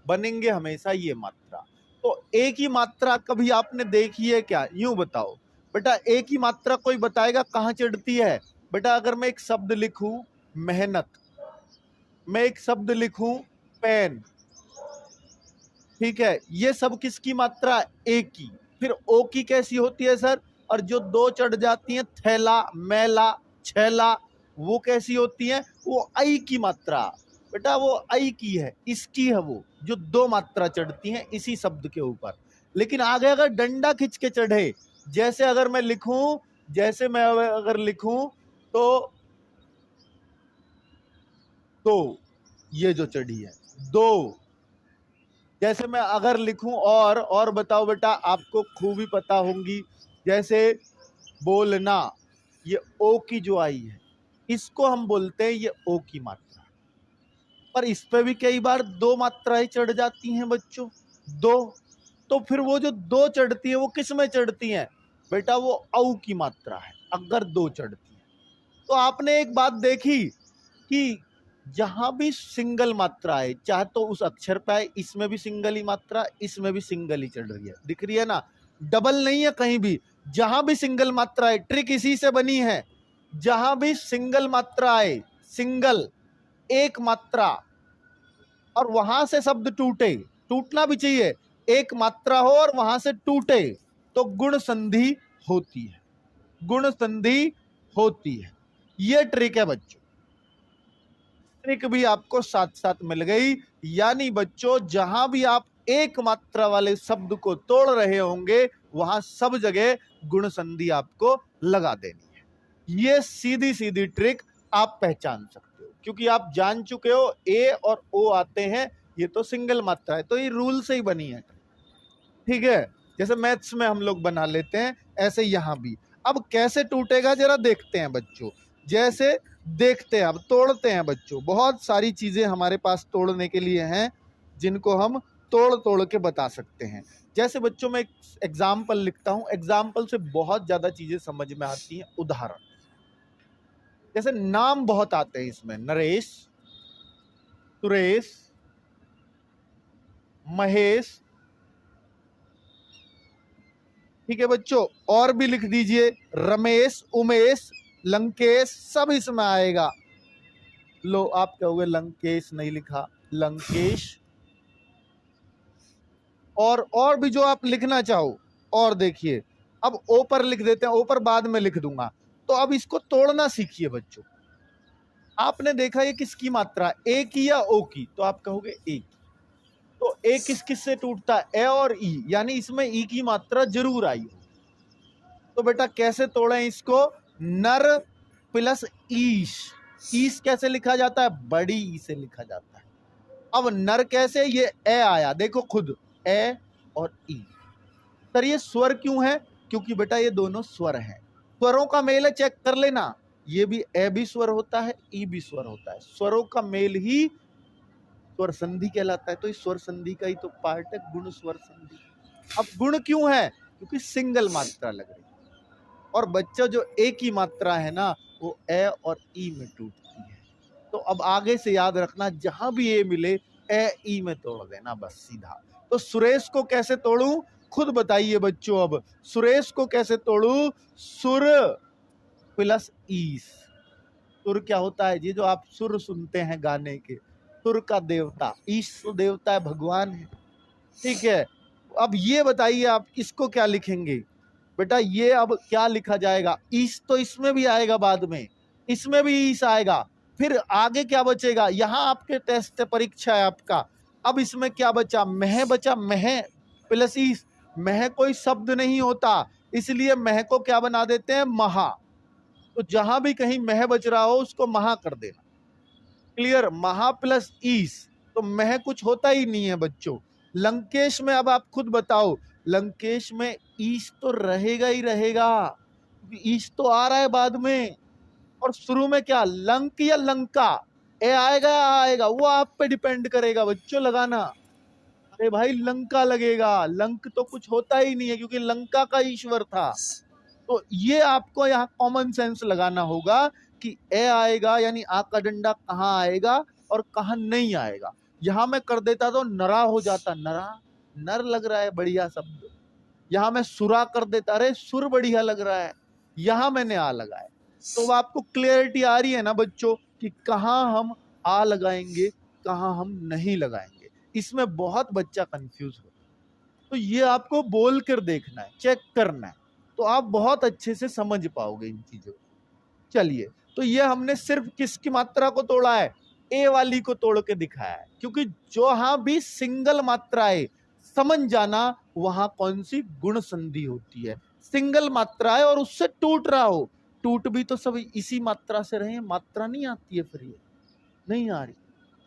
बनेंगे हमेशा ये मात्रा। तो एक ही मात्रा कभी आपने देखी है क्या? यूं बताओ बेटा, एक ही मात्रा कोई बताएगा कहां चढ़ती है? बेटा अगर मैं एक शब्द लिखूं मेहनत, मैं एक शब्द लिखूं पेन, ठीक है, ये सब किसकी मात्रा? एक की। फिर ओ की कैसी होती है सर? और जो दो चढ़ जाती हैं थैला, मैला, छैला, वो कैसी होती है? वो आई की मात्रा। बेटा वो आई की है, इसकी है वो, जो दो मात्रा चढ़ती हैं इसी शब्द के ऊपर। लेकिन आगे अगर डंडा खिंच के चढ़े, जैसे अगर मैं लिखूं, जैसे मैं अगर लिखूं तो दो, ये जो चढ़ी है दो, जैसे मैं अगर लिखूं और बताओ बेटा, आपको खूबी पता होंगी, जैसे बोलना, ये ओ की जो आई है इसको हम बोलते हैं ये ओ की मात्रा। पर इस पे भी कई बार दो मात्राएं चढ़ जाती हैं बच्चों, दो। तो फिर वो जो दो चढ़ती है वो किस में चढ़ती हैं? बेटा वो औ की मात्रा है अगर दो चढ़ती है। तो आपने एक बात देखी कि जहां भी सिंगल मात्रा है, चाहे तो उस अक्षर पे आए, इसमें भी सिंगल ही मात्रा, इसमें भी सिंगल ही चढ़ रही है, दिख रही है ना, डबल नहीं है कहीं भी। जहां भी सिंगल मात्रा है, ट्रिक इसी से बनी है, जहां भी सिंगल मात्रा है, सिंगल एक मात्रा, और वहां से शब्द टूटे, टूटना भी चाहिए, एक मात्रा हो और वहां से टूटे, तो गुण संधि होती है, गुण संधि होती है। ये ट्रिक है बच्चों, ट्रिक भी आपको साथ साथ मिल गई। यानी बच्चों जहां भी आप एक मात्रा वाले शब्द को तोड़ रहे होंगे वहां सब जगह गुण संधि आपको लगा देनी है। ये सीधी सीधी ट्रिक आप पहचान सकते हो, क्योंकि आप जान चुके हो ए और ओ आते हैं, ये तो सिंगल मात्रा है, तो ये रूल से ही बनी है, ठीक है। जैसे मैथ्स में हम लोग बना लेते हैं, ऐसे यहां भी। अब कैसे टूटेगा जरा देखते हैं बच्चों, जैसे देखते हैं, अब तोड़ते हैं बच्चों। बहुत सारी चीजें हमारे पास तोड़ने के लिए हैं जिनको हम तोड़ तोड़ के बता सकते हैं। जैसे बच्चों में एक एग्जाम्पल लिखता हूं, एग्जाम्पल से बहुत ज्यादा चीजें समझ में आती हैं। उदाहरण, जैसे नाम बहुत आते हैं इसमें, नरेश, सुरेश, महेश, ठीक है बच्चों, और भी लिख दीजिए, रमेश, उमेश, लंकेश, सब इसमें आएगा। लो आप कहोगे लंकेश नहीं लिखा, लंकेश, और भी जो आप लिखना चाहो। और देखिए, अब ओ पर लिख देते हैं, ओ पर बाद में लिख दूंगा। तो अब इसको तोड़ना सीखिए बच्चों। आपने देखा ये किसकी मात्रा, ए की या ओ की? तो आप कहोगे ए की। तो ए किस किस से टूटता है? ए और ई, यानी इसमें ई की मात्रा जरूर आई हो। तो बेटा कैसे तोड़ें इसको? नर प्लस ईश, ईश कैसे लिखा जाता है? बड़ी ई से लिखा जाता है। अब नर कैसे? ये ए आया, देखो खुद, ए और ई। सर ये स्वर क्यों है? क्योंकि बेटा ये दोनों स्वर हैं, स्वरों का मेल है, चेक कर लेना। ये भी ए भी स्वर होता है, ई भी स्वर होता है, स्वरों का मेल ही स्वर संधि कहलाता है। तो इस स्वर संधि का ही तो पार्ट है गुण स्वर संधि। अब गुण क्यों है? क्योंकि सिंगल मात्रा लग रही है, और बच्चा जो ए की मात्रा है ना, वो ए और ई में टूटती है। तो अब आगे से याद रखना, जहां भी ए मिले ए ई में तोड़ देना, बस सीधा। तो सुरेश को कैसे तोड़ूं? खुद बताइए बच्चों। अब सुरेश को कैसे तोड़ूं? सुर प्लस ईस। सुर क्या होता है? ये जो आप सुर सुनते हैं गाने के, सुर का देवता, ईश देवता है, भगवान है, ठीक है। अब ये बताइए आप इसको क्या लिखेंगे? बेटा ये अब क्या लिखा जाएगा? ईश तो इसमें भी आएगा, बाद में इसमें भी ईश आएगा। फिर आगे क्या बचेगा? यहाँ आपके टेस्ट परीक्षा है आपका। अब इसमें क्या बचा? मह बचा, मह प्लस ईश। मह कोई शब्द नहीं होता, इसलिए मह को क्या बना देते हैं? महा। तो जहां भी कहीं मह बच रहा हो उसको महा कर देना, क्लियर। महा प्लस ईश, तो मह कुछ होता ही नहीं है बच्चों। लंकेश में अब आप खुद बताओ, लंकेश में ईश तो रहेगा ही रहेगा, क्योंकि ईश तो आ रहा है बाद में, और शुरू में क्या लंक या लंका, ए आएगा या आएगा, वो आप पे डिपेंड करेगा बच्चों लगाना। अरे भाई लंका लगेगा, लंक तो कुछ होता ही नहीं है क्योंकि लंका का ईश्वर था। तो ये आपको यहाँ कॉमन सेंस लगाना होगा कि ए आएगा यानी आ का डंडा कहाँ आएगा और कहाँ नहीं आएगा। यहां मैं कर देता तो नरा हो जाता, नरा नर लग रहा है बढ़िया शब्द। यहां मैं सुरा कर देता, अरे सुर बढ़िया लग रहा है, यहां मैंने आ लगाया। तो आपको क्लियरिटी आ रही है ना बच्चों कि कहाँ हम आ लगाएंगे कहाँ हम नहीं लगाएंगे। इसमें बहुत बच्चा कंफ्यूज हो, तो ये आपको बोल कर देखना है, चेक करना है, तो आप बहुत अच्छे से समझ पाओगे इन चीजों को। चलिए, तो ये हमने सिर्फ किसकी मात्रा को तोड़ा है, ए वाली को तोड़ के दिखाया है, क्योंकि जहां भी सिंगल मात्रा है समझ जाना वहां कौन सी गुण संधि होती है। सिंगल मात्रा है और उससे टूट रहा हो, टूट भी तो सब इसी मात्रा से रहे, मात्रा नहीं आती है, फिर ये नहीं आ रही,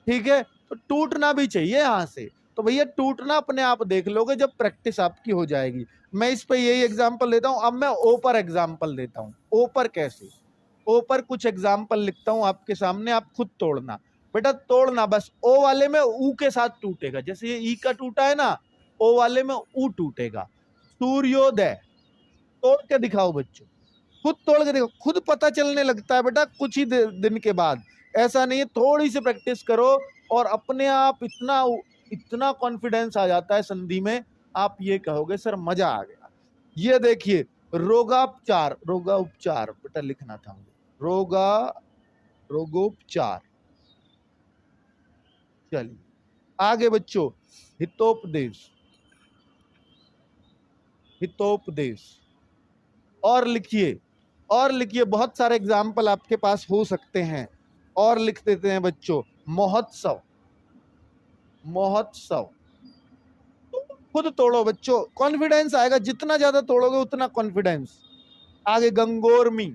ठीक है, तो टूटना भी चाहिए यहां से। तो भैया टूटना अपने आप देख लोगे जब प्रैक्टिस आपकी हो जाएगी। मैं इस पे यही एग्जांपल देता हूं। अब मैं ओ पर एग्जांपल देता हूं। ओ पर कैसे, ओ पर कुछ एग्जांपल लिखता हूं आपके सामने, आप खुद तोड़ना बेटा, तोड़ना बस। ओ वाले में ऊ के साथ टूटेगा, जैसे ये ई का टूटा है ना, ओ वाले में ऊ टूटेगा। सूर्योदय, तोड़ के दिखाओ बच्चों, खुद तोड़ के देखो, खुद पता चलने लगता है बेटा कुछ ही दिन के बाद। ऐसा नहीं है, थोड़ी सी प्रैक्टिस करो और अपने आप इतना इतना कॉन्फिडेंस आ जाता है संधि में, आप ये कहोगे सर मजा आ गया। ये देखिए रोगापचार, रोगाउपचार बेटा लिखना था मुझे, रोगोपचार। चलिए आगे बच्चों, हितोपदेश, हितोपदेश। और लिखिए, और लिखिए, बहुत सारे एग्जाम्पल आपके पास हो सकते हैं, और लिख देते हैं बच्चों। महोत्सव, महोत्सव, खुद तोड़ो बच्चों, कॉन्फिडेंस आएगा, जितना ज्यादा तोड़ोगे उतना कॉन्फिडेंस। आगे गंगोर्मी,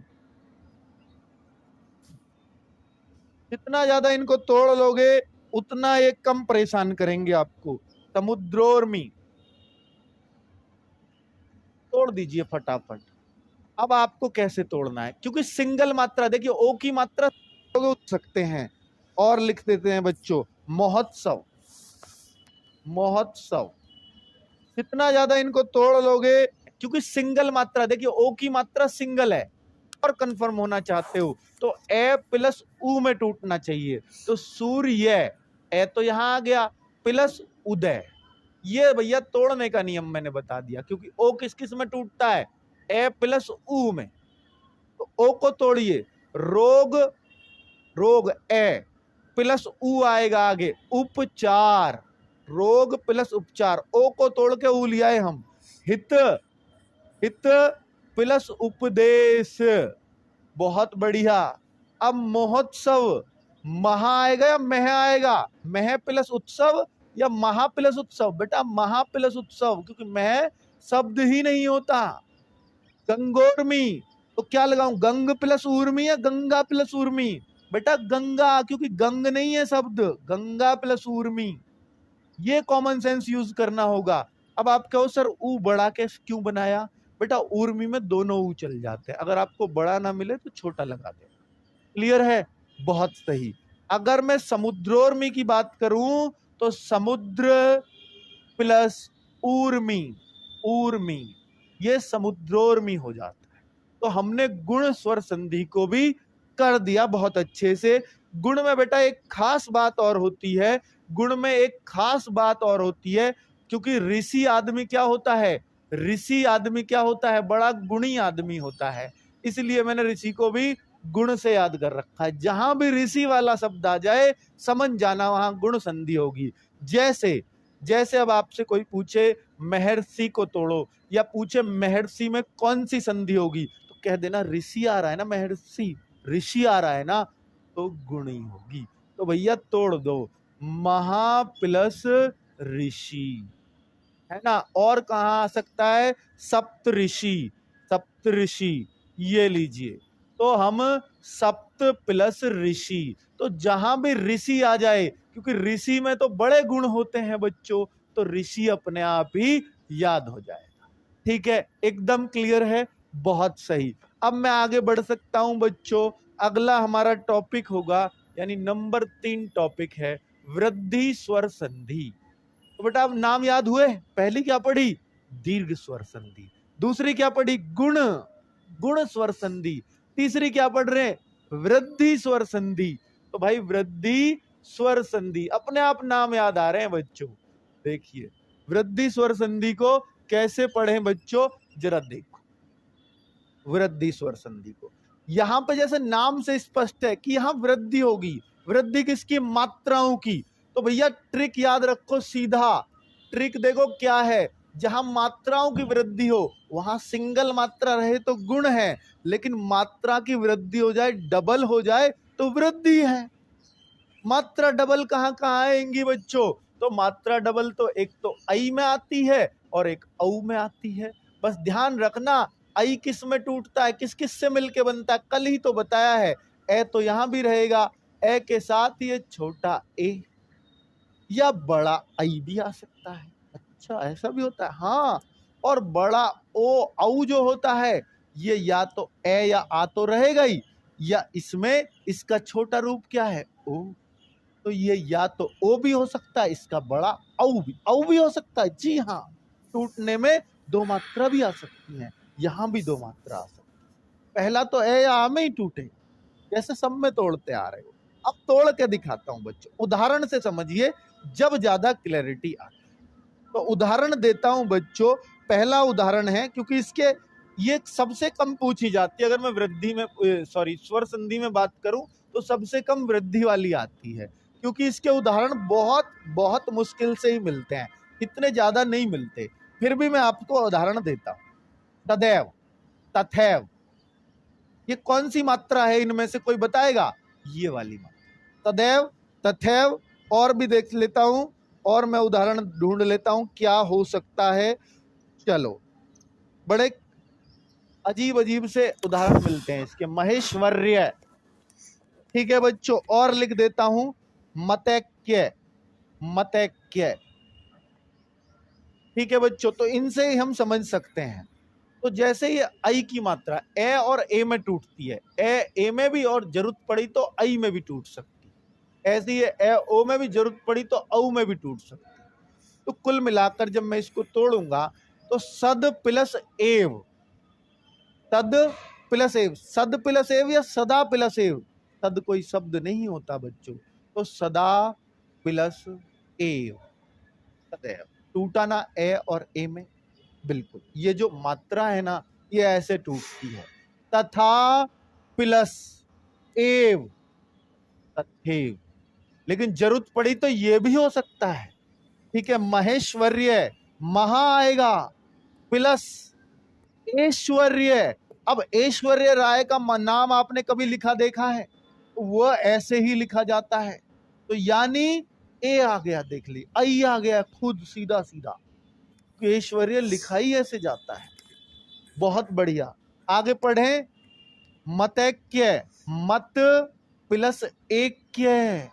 जितना ज्यादा इनको तोड़ लोगे उतना ये कम परेशान करेंगे आपको। समुद्रोर्मी, तोड़ दीजिए फटाफट। अब आपको कैसे तोड़ना है, क्योंकि सिंगल मात्रा, देखिए ओ की मात्रा उठ सकते हैं। और लिख देते हैं बच्चों महोत्सव, महोत्सव, जितना ज्यादा इनको तोड़ लोगे, क्योंकि सिंगल मात्रा, देखिए ओ की मात्रा सिंगल है, और कंफर्म होना चाहते हो तो ए प्लस ऊ में टूटना चाहिए। तो सूर्य, ए तो यहां आ गया, प्लस उदय, ये भैया तोड़ने का नियम मैंने बता दिया, क्योंकि ओ किस किस में टूटता है, ए प्लस ऊ में। तो ओ को तोड़िए, रोग, रोग ए प्लस ऊ आएगा आगे, उपचार, रोग प्लस उपचार, ओ को तोड़ के ऊ लिया है हम। हित, हित प्लस उपदेश, बहुत बढ़िया। अब महोत्सव, महा आएगा या मह आएगा, मह प्लस उत्सव या महा प्लस उत्सव, बेटा महा प्लस उत्सव, क्योंकि मह शब्द ही नहीं होता। गंगोर्मी, तो क्या लगाऊं, गंग प्लस ऊर्मी या गंगा प्लस ऊर्मी, बेटा गंगा, क्योंकि गंग नहीं है शब्द, गंगा प्लस ऊर्मी। ये कॉमन सेंस यूज करना होगा। अब आप कहो सर ऊ बड़ा के क्यों बनाया, बेटा ऊर्मी में दोनों ऊ चल जाते हैं, अगर आपको बड़ा ना मिले तो छोटा लगा दे। क्लियर है, बहुत सही। अगर मैं समुद्रोर्मी की बात करूं तो समुद्र प्लस ऊर्मी, ऊर्मी, ये समुद्रोर्मी हो जाता है। तो हमने गुण स्वर संधि को भी कर दिया बहुत अच्छे से। गुण में बेटा एक खास बात और होती है, गुण में एक खास बात और होती है, क्योंकि ऋषि आदमी क्या होता है, ऋषि आदमी क्या होता है, बड़ा गुणी आदमी होता है, इसलिए मैंने ऋषि को भी गुण से याद कर रखा है। जहां भी ऋषि वाला शब्द आ जाए समझ जाना वहां गुण संधि होगी। जैसे जैसे अब आपसे कोई पूछे महर्षि को तोड़ो, या पूछे महर्षि में कौन सी संधि होगी, तो कह देना ऋषि आ रहा है ना, महर्षि ऋषि आ रहा है ना, तो गुणी होगी। तो भैया तोड़ दो, महा प्लस ऋषि, है ना। और कहाँ आ सकता है, सप्त ऋषि, सप्त ऋषि, ये लीजिए। तो हम सप्त प्लस ऋषि, तो जहां भी ऋषि आ जाए, क्योंकि ऋषि में तो बड़े गुण होते हैं बच्चों, तो ऋषि अपने आप ही याद हो जाएगा। ठीक है, एकदम क्लियर है, बहुत सही। अब मैं आगे बढ़ सकता हूं बच्चों, अगला हमारा टॉपिक होगा, यानी नंबर 3 टॉपिक है वृद्धि स्वर संधि। तो बेटा अब नाम याद हुए, पहली क्या पढ़ी? दीर्घ स्वर संधि। दूसरी क्या पढ़ी? गुण गुण स्वर संधि। तीसरी क्या पढ़ रहे हैं? वृद्धि स्वर संधि। तो भाई वृद्धि स्वर संधि, अपने आप नाम याद आ रहे हैं बच्चों। देखिए वृद्धि स्वर संधि को कैसे पढ़ें बच्चों, जरा देखो वृद्धि स्वर संधि को। यहां पे जैसे नाम से स्पष्ट है कि यहां वृद्धि होगी। वृद्धि किसकी? मात्राओं की। तो भैया ट्रिक याद रखो, सीधा ट्रिक देखो क्या है। जहां मात्राओं की वृद्धि हो वहां सिंगल मात्रा रहे तो गुण है, लेकिन मात्रा की वृद्धि हो जाए, डबल हो जाए तो वृद्धि है। मात्रा डबल कहां कहां आएंगी बच्चों? तो मात्रा डबल तो एक तो आई में आती है और एक औ में आती है। बस ध्यान रखना आई किस में टूटता है, किस किस से मिलके बनता है, कल ही तो बताया है। ए तो यहां भी रहेगा, ए के साथ ये छोटा ए या बड़ा आई भी आ सकता है। अच्छा ऐसा भी होता है, हाँ। और बड़ा ओ औ जो होता है ये या तो ए या आ तो रहेगा ही, या इसमें इसका छोटा रूप क्या है? ओ। तो ये या तो ओ भी हो सकता है, इसका बड़ा औ भी हो सकता है। जी हाँ, टूटने में दो मात्रा भी आ सकती हैं, यहां भी दो मात्रा आ सकती है। पहला तो ए या आ में ही टूटे, जैसे सब में तोड़ते आ रहे हो। अब तोड़ के दिखाता हूं बच्चों, उदाहरण से समझिए, जब ज्यादा क्लैरिटी आती है। तो उदाहरण देता हूं बच्चों। पहला उदाहरण है, क्योंकि इसके ये सबसे कम पूछी जाती है। अगर मैं वृद्धि में स्वर संधि में बात करूं तो सबसे कम वृद्धि वाली आती है, क्योंकि इसके उदाहरण बहुत बहुत मुश्किल से ही मिलते हैं, इतने ज्यादा नहीं मिलते। फिर भी मैं आपको उदाहरण देता हूं। तदैव, तथैव, ये कौन सी मात्रा है इनमें से कोई बताएगा? ये वाली मात्रा तदैव तथैव। और भी देख लेता हूं, और मैं उदाहरण ढूंढ लेता हूं क्या हो सकता है। चलो, बड़े अजीब अजीब से उदाहरण मिलते हैं इसके। महेश्वर्य, ठीक है बच्चों। और लिख देता हूं मतैक्य, मतैक्य, ठीक है बच्चों। तो इनसे ही हम समझ सकते हैं। तो जैसे ये आई की मात्रा ए और ए में टूटती है, ए में भी, और जरूरत पड़ी तो आई में भी टूट सकती है। ऐसे ही ए ओ में भी जरूरत पड़ी तो औ में भी टूट सकती है। तो कुल मिलाकर जब मैं इसको तोड़ूंगा तो सद प्लस एव, तद प्लस एव, सद प्लस एव या सदा प्लस एव। सद कोई शब्द नहीं होता बच्चों, तो सदा प्लस एव, सदैव। टूटा ना ए और ए में, बिल्कुल। ये जो मात्रा है ना, ये ऐसे टूटती है। तथा प्लस एव, तथेव। लेकिन जरूरत पड़ी तो ये भी हो सकता है, ठीक है। महेश्वर्य, महा आएगा, प्लस ऐश्वर्य। अब ऐश्वर्य राय का नाम आपने कभी लिखा देखा है? वो ऐसे ही लिखा जाता है। तो यानी ए आ गया, देख ली, आई आ गया खुद सीधा सीधा। ऐश्वर्य लिखा ही ऐसे जाता है। बहुत बढ़िया, आगे पढ़ें। मतैक्य, मत प्लस एक्य,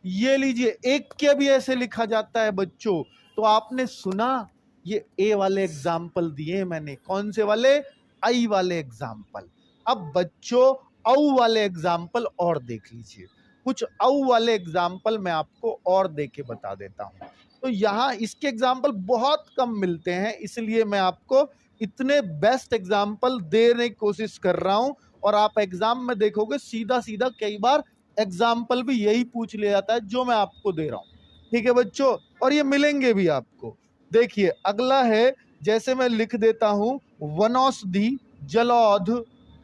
ये लीजिए, एक्य भी ऐसे लिखा जाता है बच्चों। तो आपने सुना, ये ए वाले एग्जाम्पल दिए मैंने, कौन से वाले? आई वाले एग्जाम्पल। अब बच्चों औ वाले एग्जाम्पल और देख लीजिए। कुछ औ वाले एग्जाम्पल मैं आपको और दे के बता देता हूं। तो यहां इसके एग्जाम्पल बहुत कम मिलते हैं, इसलिए मैं आपको इतने बेस्ट एग्जाम्पल देने की कोशिश कर रहा हूं। और आप एग्जाम में देखोगे सीधा सीधा कई बार एग्जाम्पल भी यही पूछ लिया जाता है जो मैं आपको दे रहा हूं, ठीक है बच्चों। और ये मिलेंगे भी आपको। देखिए अगला है, जैसे मैं लिख देता हूं वनौषधि, जलौध,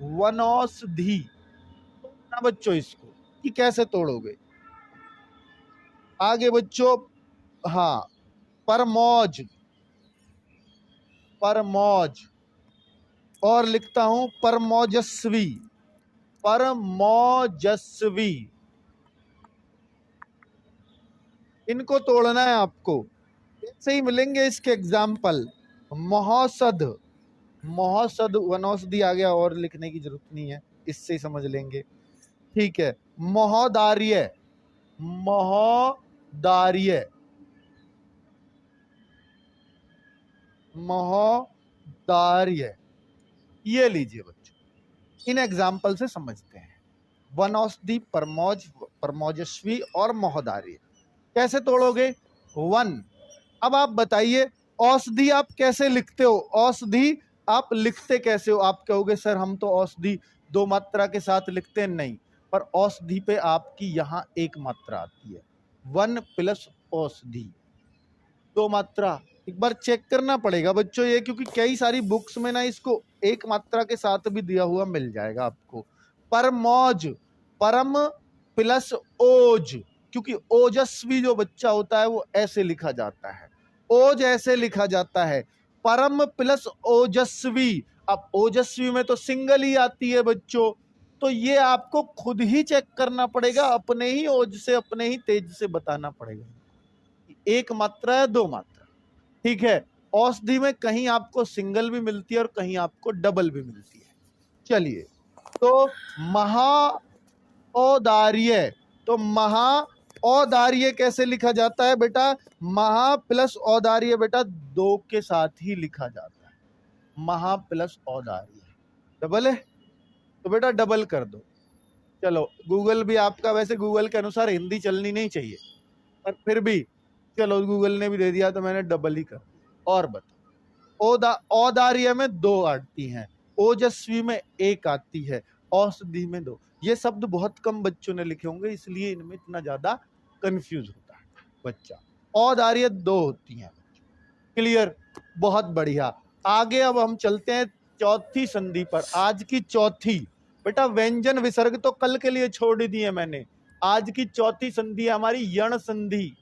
वनौषधि। ना बच्चों इसको कि कैसे तोड़ोगे? आगे बच्चों, हाँ, परमौज, परमौज। और लिखता हूं परमौजस्वी, परमौजस्वी। इनको तोड़ना है आपको, ऐसे ही मिलेंगे इसके एग्जाम्पल। महोषध, महोषध, वनौषधि आ गया, और लिखने की जरूरत नहीं है, इससे ही समझ लेंगे, ठीक है। महोदार्य, महोदार्य, महोदार्य, ये लीजिए बच्चों। इन एग्जाम्पल से समझते हैं। वनौषधि, परमौज, परमौजस्वी और महोदार्य। कैसे तोड़ोगे? वन। अब आप बताइए औषधि आप कैसे लिखते हो? औषधि आप लिखते कैसे हो? आप कहोगे सर हम तो औषधि दो मात्रा के साथ लिखते हैं। नहीं, पर औषधि पे आपकी यहाँ एक मात्रा आती है, वन प्लस औषधि, दो मात्रा। एक बार चेक करना पड़ेगा बच्चों ये, क्योंकि कई सारी बुक्स में ना इसको एक मात्रा के साथ भी दिया हुआ मिल जाएगा आपको। परमौज, परम प्लस ओज, क्योंकि ओजस्वी जो बच्चा होता है वो ऐसे लिखा जाता है, ओज ऐसे लिखा जाता है, परम प्लस ओजस्वी। अब ओजस्वी में तो सिंगल ही आती है बच्चों, तो ये आपको खुद ही चेक करना पड़ेगा, अपने ही ओज से, अपने ही तेज से बताना पड़ेगा एक मात्रा है दो मात्रा। ठीक है, औषधि में कहीं आपको सिंगल भी मिलती है और कहीं आपको डबल भी मिलती है। चलिए, तो महा औदार्य, तो महा औदार्य कैसे लिखा जाता है बेटा? महा प्लस औदार्य बेटा दो के साथ ही लिखा जाता है, महा प्लस औदार्य। डबल है तो बेटा डबल कर दो। चलो, गूगल भी आपका, वैसे गूगल के अनुसार हिंदी चलनी नहीं चाहिए, पर फिर भी चलो गूगल ने भी दे दिया तो मैंने डबल ही कर दिया। और बताओ, औदार्य में दो आती हैं, ओजस्वी में एक आती है, औषधि में दो। ये शब्द बहुत कम बच्चों ने लिखे होंगे, इसलिए इनमें इतना ज्यादा कंफ्यूज होता है बच्चा। औदार्य दो होती हैं। क्लियर? बहुत बढ़िया। आगे अब हम चलते हैं चौथी संधि पर, आज की चौथी। बेटा व्यंजन विसर्ग तो कल के लिए छोड़ दिए मैंने, आज की चौथी संधि है हमारी यण संधि।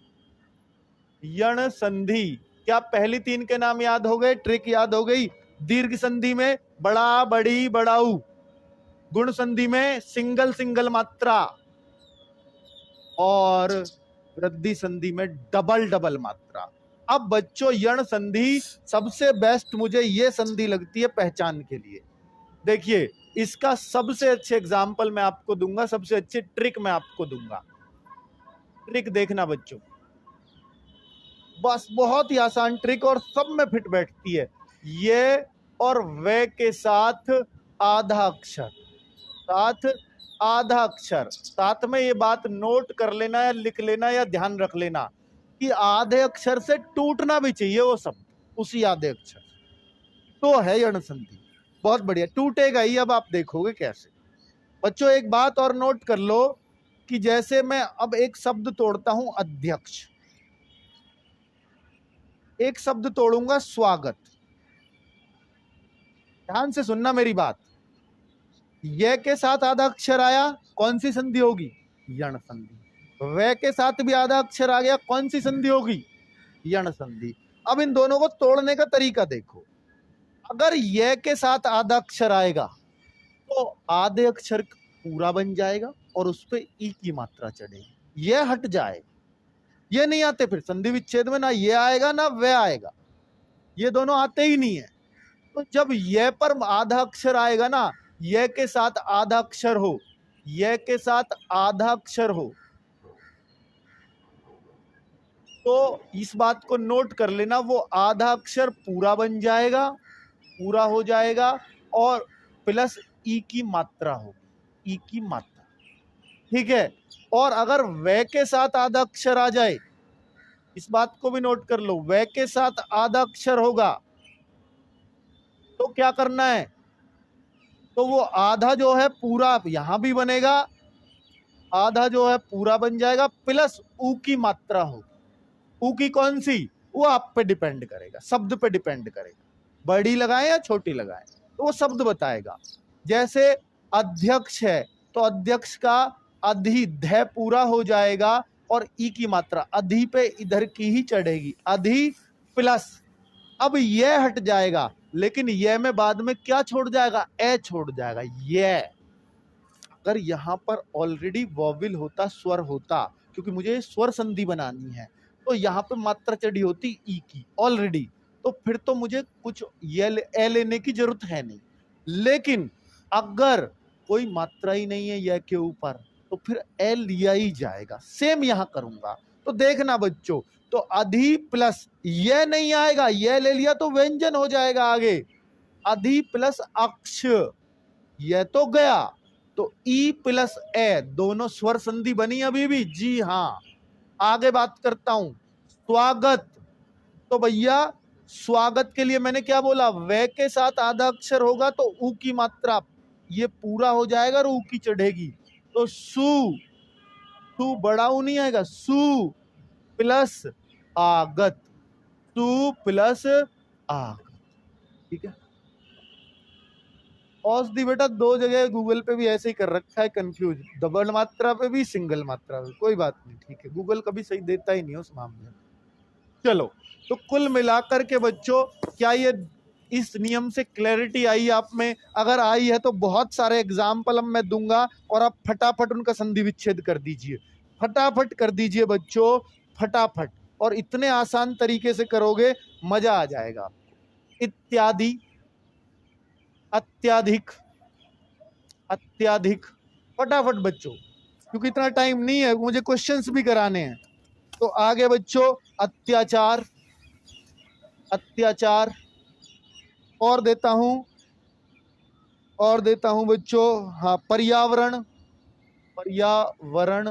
यण संधि, क्या पहली तीन के नाम याद हो गए? ट्रिक याद हो गई? दीर्घ संधि में बड़ा, बड़ी, बड़ाऊ, गुण संधि में सिंगल सिंगल मात्रा, और वृद्धि संधि में डबल डबल मात्रा। अब बच्चों यण संधि सबसे बेस्ट मुझे ये संधि लगती है पहचान के लिए। देखिए, इसका सबसे अच्छे एग्जाम्पल मैं आपको दूंगा, सबसे अच्छे ट्रिक मैं आपको दूंगा। ट्रिक देखना बच्चों, बस बहुत ही आसान ट्रिक और सब में फिट बैठती है। ये और वे के साथ आधा अक्षर, साथ आधा अक्षर। साथ में ये बात नोट कर लेना या लिख लेना या ध्यान रख लेना कि आधे अक्षर से टूटना भी चाहिए वो शब्द, उसी आधे अक्षर तो है यण संधि। बहुत बढ़िया, टूटेगा ही, अब आप देखोगे कैसे। बच्चों एक बात और नोट कर लो कि जैसे मैं अब एक शब्द तोड़ता हूं अध्यक्ष, एक शब्द तोड़ूंगा स्वागत। ध्यान से सुनना मेरी बात, य के साथ आधा अक्षर आया, कौन सी संधि होगी? यण संधि। वे के साथ भी आधा अक्षर आ गया, कौन सी संधि होगी? यण संधि। अब इन दोनों को तोड़ने का तरीका देखो। अगर य के साथ आधा अक्षर आएगा तो आधे अक्षर पूरा बन जाएगा और उस पर ई की मात्रा चढ़ेगी, यह हट जाए। ये नहीं आते फिर संधि विच्छेद में, ना ये आएगा ना वे आएगा, ये दोनों आते ही नहीं है। तो जब ये पर आधा अक्षर आएगा ना, ये के साथ आधा अक्षर हो, ये के साथ आधा अक्षर हो, तो इस बात को नोट कर लेना, वो आधा अक्षर पूरा बन जाएगा, पूरा हो जाएगा, और प्लस ई की मात्रा हो, ई की मात्रा। ठीक है? और अगर वे के साथ आधा अक्षर आ जाए, इस बात को भी नोट कर लो, वे के साथ आधा अक्षर होगा तो क्या करना है? तो वो आधा जो है पूरा यहां भी बनेगा, आधा जो है पूरा बन जाएगा, प्लस ऊ की मात्रा होगी। ऊ की कौन सी? वो आप पे डिपेंड करेगा, शब्द पे डिपेंड करेगा, बड़ी लगाएं या छोटी लगाएं तो वो शब्द बताएगा। जैसे अध्यक्ष है तो अध्यक्ष का अधि ध पूरा हो जाएगा और ई की मात्रा अधि पे इधर की ही चढ़ेगी, अधि प्लस। अब ये हट जाएगा, लेकिन ये में बाद में क्या छोड़ जाएगा? ए छोड़ जाएगा। ये अगर यहां पर ऑलरेडी वॉविल होता, स्वर होता, क्योंकि मुझे स्वर संधि बनानी है, तो यहां पे मात्रा चढ़ी होती ई की ऑलरेडी, तो फिर तो मुझे कुछ ए लेने की जरूरत है नहीं। लेकिन अगर कोई मात्रा ही नहीं है ये के ऊपर, तो फिर ए लिया ही जाएगा। सेम यहां करूंगा, तो देखना बच्चों, तो अधि प्लस ये नहीं आएगा, ये ले लिया तो व्यंजन हो जाएगा आगे, अधि प्लस अक्ष, ये तो गया, तो ई प्लस ए दोनों स्वर संधि बनी अभी भी? जी हाँ। आगे बात करता हूं, स्वागत। तो भैया स्वागत के लिए मैंने क्या बोला? वे के साथ आधा अक्षर होगा तो ऊ की मात्रा ये पूरा हो जाएगा और ऊ की चढ़ेगी। तो सु, सु बड़ा ऊ नहीं आएगा, सु प्लस आगत, सु प्लस आगत। ठीक है। औषधि बेटा दो जगह गूगल पे भी ऐसे ही कर रखा है, कंफ्यूज, डबल मात्रा पे भी, सिंगल मात्रा पे। कोई बात नहीं, ठीक है, गूगल कभी सही देता ही नहीं उस मामले में। चलो, तो कुल मिलाकर के बच्चों क्या ये इस नियम से क्लैरिटी आई आप में? अगर आई है तो बहुत सारे एग्जाम्पल अब मैं दूंगा और आप फटाफट उनका संधि विच्छेद कर दीजिए, फटाफट कर दीजिए बच्चों, फटाफट। और इतने आसान तरीके से करोगे, मजा आ जाएगा आपको। इत्यादि, अत्याधिक, अत्याधिक, फटाफट बच्चों, क्योंकि इतना टाइम नहीं है, मुझे क्वेश्चंस भी कराने हैं। तो आगे बच्चों, अत्याचार, अत्याचार, और देता हूं बच्चों, हाँ, पर्यावरण, पर्यावरण,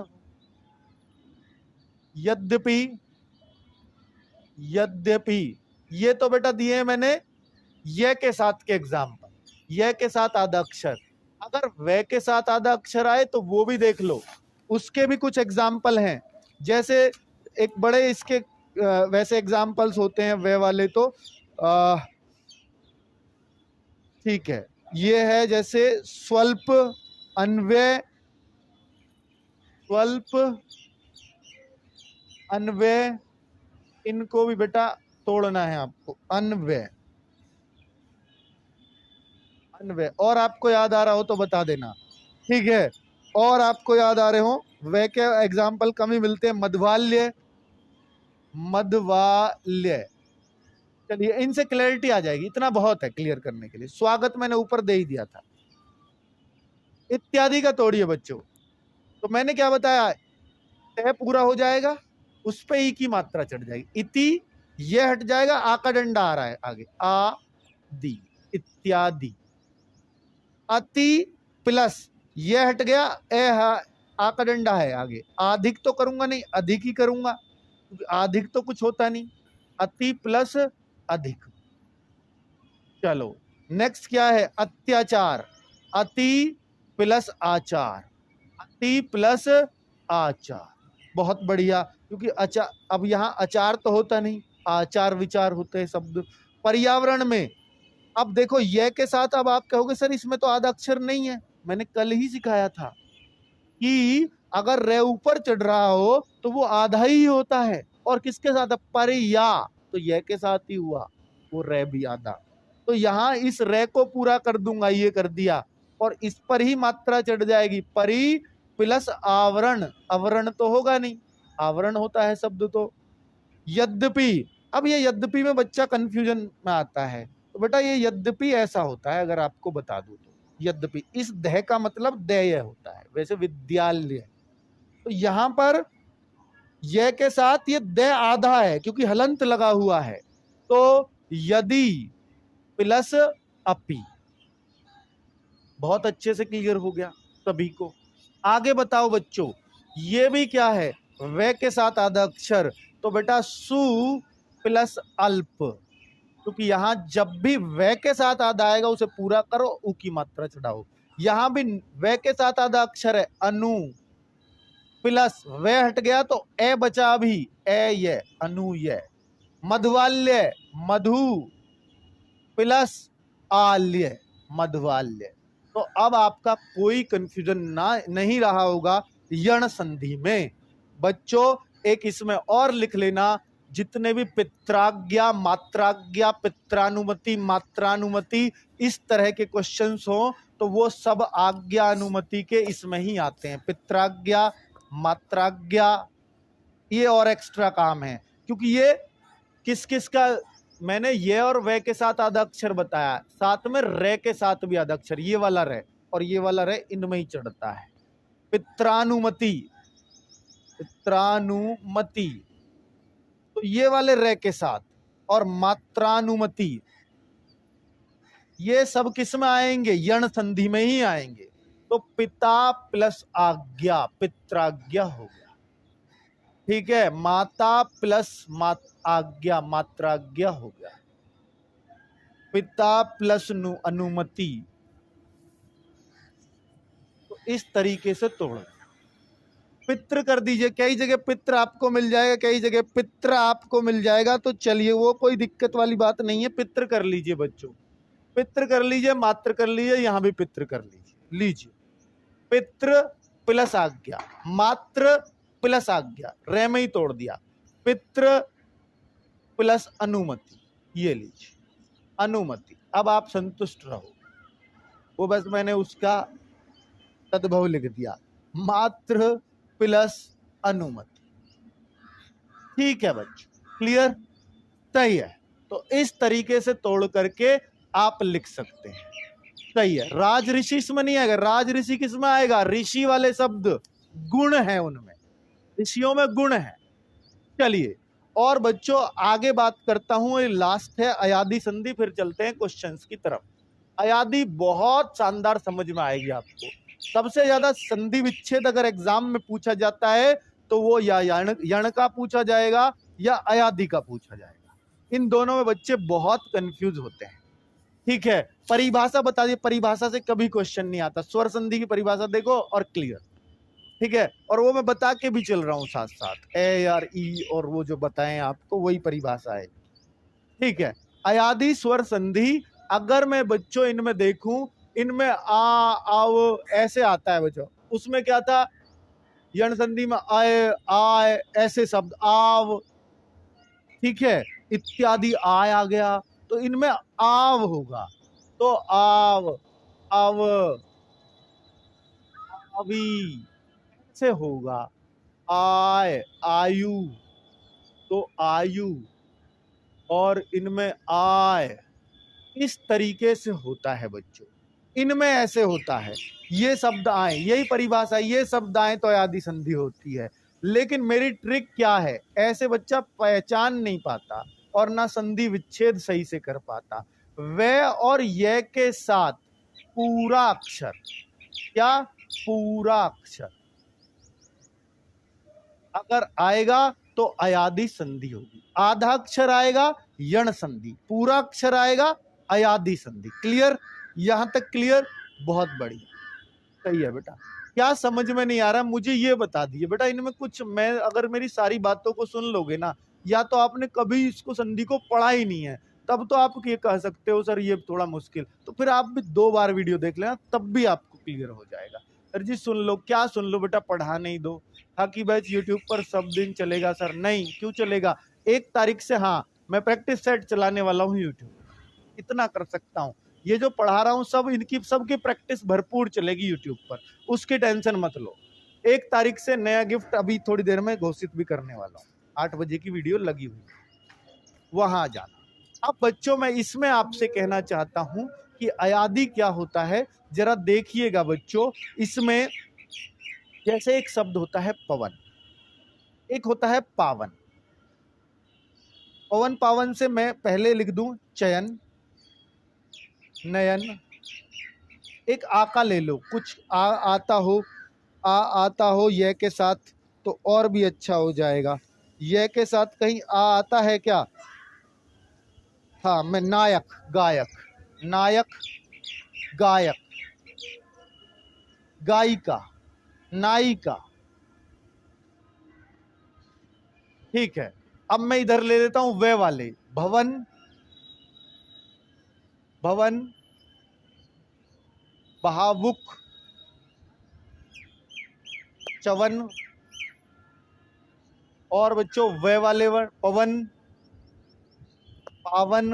यद्यपि, यद्यपि, ये तो बेटा दिए हैं मैंने ये के साथ के एग्जाम्पल, ये के साथ आधा अक्षर। अगर वे के साथ आधा अक्षर आए तो वो भी देख लो, उसके भी कुछ एग्जाम्पल हैं। जैसे एक बड़े इसके वैसे एग्जाम्पल्स होते हैं वे वाले, तो ठीक है, ये है जैसे स्वल्प, अन्वय, स्वल्प, अन्वय, इनको भी बेटा तोड़ना है आपको। अन्वय, अन्वय, और आपको याद आ रहा हो तो बता देना, ठीक है। और आपको याद आ रहे हो, वे के एग्जाम्पल कम ही मिलते हैं। मध्वाल्य, मध्वाल्य, चलिए इनसे क्लैरिटी आ जाएगी, इतना बहुत है क्लियर करने के लिए। स्वागत मैंने ऊपर दे ही दिया था। इत्यादि का तोड़िए बच्चों, तो मैंने क्या बताया, तय पूरा हो जाएगा, उस पे ई की मात्रा चढ़ जाएगी। इति, ये हट जाएगा, आ का डंडा आ रहा है आगे, आ दी, इत्यादि। अति प्लस ये हट गया, ए आ का डंडा है आगे, अधिक तो करूंगा नहीं, अधिक ही करूंगा, क्योंकि अधिक तो कुछ होता नहीं। अति प्लस अधिक। चलो नेक्स्ट क्या है? अत्याचार, अति प्लस आचार, अति प्लस आचार, बहुत बढ़िया, क्योंकि आचार, अब यहाँ आचार तो होता नहीं, आचार विचार होते हैं शब्द। पर्यावरण में अब देखो, ये के साथ अब आप कहोगे सर इसमें तो आधा अक्षर नहीं है, मैंने कल ही सिखाया था कि अगर रे ऊपर चढ़ रहा हो तो वो आधा ही होता है। और किसके साथ? परिया, तो ये के साथ ही हुआ, वो रे भी आधा। तो यहाँ इस रे को पूरा कर दूंगा, ये कर दिया, और इस पर ही मात्रा चढ़ जाएगी। परि प्लस आवरण, आवरण तो होगा नहीं, आवरण होता है शब्द तो। यद्यपि, अब ये यद्यपि में बच्चा कंफ्यूजन में आता है, तो बेटा ये यद्यपि ऐसा होता है, अगर आपको बता दूं तो, यद्यपि इस दह का मतलब देय होता है, वैसे विद्यालय। तो यहां पर यह के साथ ये दे आधा है, क्योंकि हलंत लगा हुआ है, तो यदि प्लस अपि। बहुत अच्छे से क्लियर हो गया सभी को। आगे बताओ बच्चों, ये भी क्या है? वे के साथ आधा अक्षर, तो बेटा सु प्लस अल्प, क्योंकि यहां जब भी वे के साथ आधा आएगा उसे पूरा करो, उ की मात्रा चढ़ाओ। यहां भी वे के साथ आधा अक्षर है, अनु प्लस वे हट गया तो ए बचा भी, ए ये, अनु ये। मधुवाल्य, मधु प्लस आल्य, मधुवाल्य। तो अब आपका कोई कंफ्यूजन नहीं रहा होगा यण संधि में। बच्चों एक इसमें और लिख लेना, जितने भी पित्राज्ञा, मात्राज्ञा, पित्रानुमति, मात्रानुमति, इस तरह के क्वेश्चंस हो तो वो सब आज्ञा अनुमति के इसमें ही आते हैं। पित्राज्ञा, मात्राज्ञा, ये और एक्स्ट्रा काम है, क्योंकि ये किस किस का, मैंने ये और वे के साथ आधा अक्षर बताया, साथ में रे के साथ भी आधा अक्षर, ये वाला रे और ये वाला रे इनमें ही चढ़ता है। पित्रानुमति, पित्रानुमति, तो ये वाले रे के साथ, और मात्रानुमति, ये सब किस में आएंगे? यण संधि में ही आएंगे। तो पिता प्लस आज्ञा पित्राज्ञा हो गया। ठीक है, माता प्लस आज्ञा मात्राज्ञा हो गया। पिता प्लस अनुमति, तो इस तरीके से तोड़। पितृ कर दीजिए, कई जगह पितृ आपको मिल जाएगा, कई जगह पितृ आपको मिल जाएगा, तो चलिए वो कोई दिक्कत वाली बात नहीं है, पितृ कर लीजिए बच्चों, पितृ कर लीजिए, मातृ कर लीजिए, यहां भी पितृ कर लीजिए। पितृ प्लस आज्ञा, मातृ प्लस आज्ञा, रे में ही तोड़ दिया, पितृ प्लस अनुमति, ये लीजिए अनुमति। अब आप संतुष्ट रहो, वो बस मैंने उसका तद्भव लिख दिया, मातृ प्लस अनुमति। ठीक है बच्चों, क्लियर, सही है। तो इस तरीके से तोड़ करके आप लिख सकते हैं, सही है। राज ऋषि इसमें नहीं आएगा, राज ऋषि किसमें आएगा, ऋषि वाले शब्द गुण है उनमें, ऋषियों में गुण है। चलिए और बच्चों आगे बात करता हूं, ये लास्ट है अयादि संधि, फिर चलते हैं क्वेश्चंस की तरफ। अयादि बहुत शानदार समझ में आएगी आपको। सबसे ज्यादा संधि विच्छेद अगर एग्जाम में पूछा जाता है तो वो या यण का पूछा जाएगा या अयादि का पूछा जाएगा। इन दोनों में बच्चे बहुत कंफ्यूज होते हैं। ठीक है, परिभाषा बता दिए, परिभाषा से कभी क्वेश्चन नहीं आता, स्वर संधि की परिभाषा देखो और क्लियर। ठीक है, और वो मैं बता के भी चल रहा हूं साथ साथ, ए और ई और वो जो बताएं आपको वही परिभाषा है। ठीक है, अयादि स्वर संधि अगर मैं बच्चों इनमें देखूं, इनमें आ आव ऐसे आता है बच्चों, उसमें क्या था, यण संधि में आए आय ऐसे शब्द आव, ठीक है, इत्यादि आय आ गया, तो इनमें आव होगा, तो आव आव अभी से होगा, आय आयु तो आयु, और इनमें आय इस तरीके से होता है बच्चों, इनमें ऐसे होता है, ये शब्द आए, यही परिभाषा, ये शब्द आए तो अयादि संधि होती है। लेकिन मेरी ट्रिक क्या है, ऐसे बच्चा पहचान नहीं पाता और ना संधि विच्छेद सही से कर पाता। वे और ये के साथ पूरा अक्षर, क्या पूरा अक्षर अगर आएगा तो अयादि संधि होगी, आधा अक्षर आएगा यण संधि, पूरा अक्षर आएगा अयादि संधि। क्लियर, यहां तक क्लियर, बहुत बढ़िया, सही है बेटा। क्या समझ में नहीं आ रहा मुझे ये बता दिए बेटा, इनमें कुछ, मैं अगर मेरी सारी बातों को सुन लोगे ना, या तो आपने कभी इसको संधि को पढ़ा ही नहीं है, तब तो आप ये कह सकते हो सर ये थोड़ा मुश्किल, तो फिर आप भी 2 बार वीडियो देख लेना, तब भी आपको क्लियर हो जाएगा। सर जी सुन लो, क्या सुन लो बेटा, पढ़ा नहीं दो, हाकी बैच यूट्यूब पर सब दिन चलेगा सर, नहीं क्यों चलेगा, 1 तारीख से हाँ मैं प्रैक्टिस सेट चलाने वाला हूँ यूट्यूब, इतना कर सकता हूँ, ये जो पढ़ा रहा हूँ सब इनकी सबकी प्रैक्टिस भरपूर चलेगी यूट्यूब पर, उसकी टेंशन मत लो। 1 तारीख से नया गिफ्ट अभी थोड़ी देर में घोषित भी करने वाला हूँ, 8 बजे की वीडियो लगी हुई, वहां जाना। अब बच्चों मैं इसमें आपसे कहना चाहता हूं कि अयादि क्या होता है, जरा देखिएगा बच्चों। इसमें जैसे एक शब्द होता है पवन, एक होता है पावन, पवन पावन से मैं पहले लिख दूं चयन नयन, एक आ का ले लो, कुछ आता हो, आता हो यह के साथ तो और भी अच्छा हो जाएगा, यह के साथ कहीं आता है क्या, हाँ मैं नायक गायक, नायक गायक, गायिका नायिका। ठीक है, अब मैं इधर ले लेता हूं वे वाले, भवन भवन, भावुक, चवन, और बच्चों वे वाले वर्ड पवन पावन।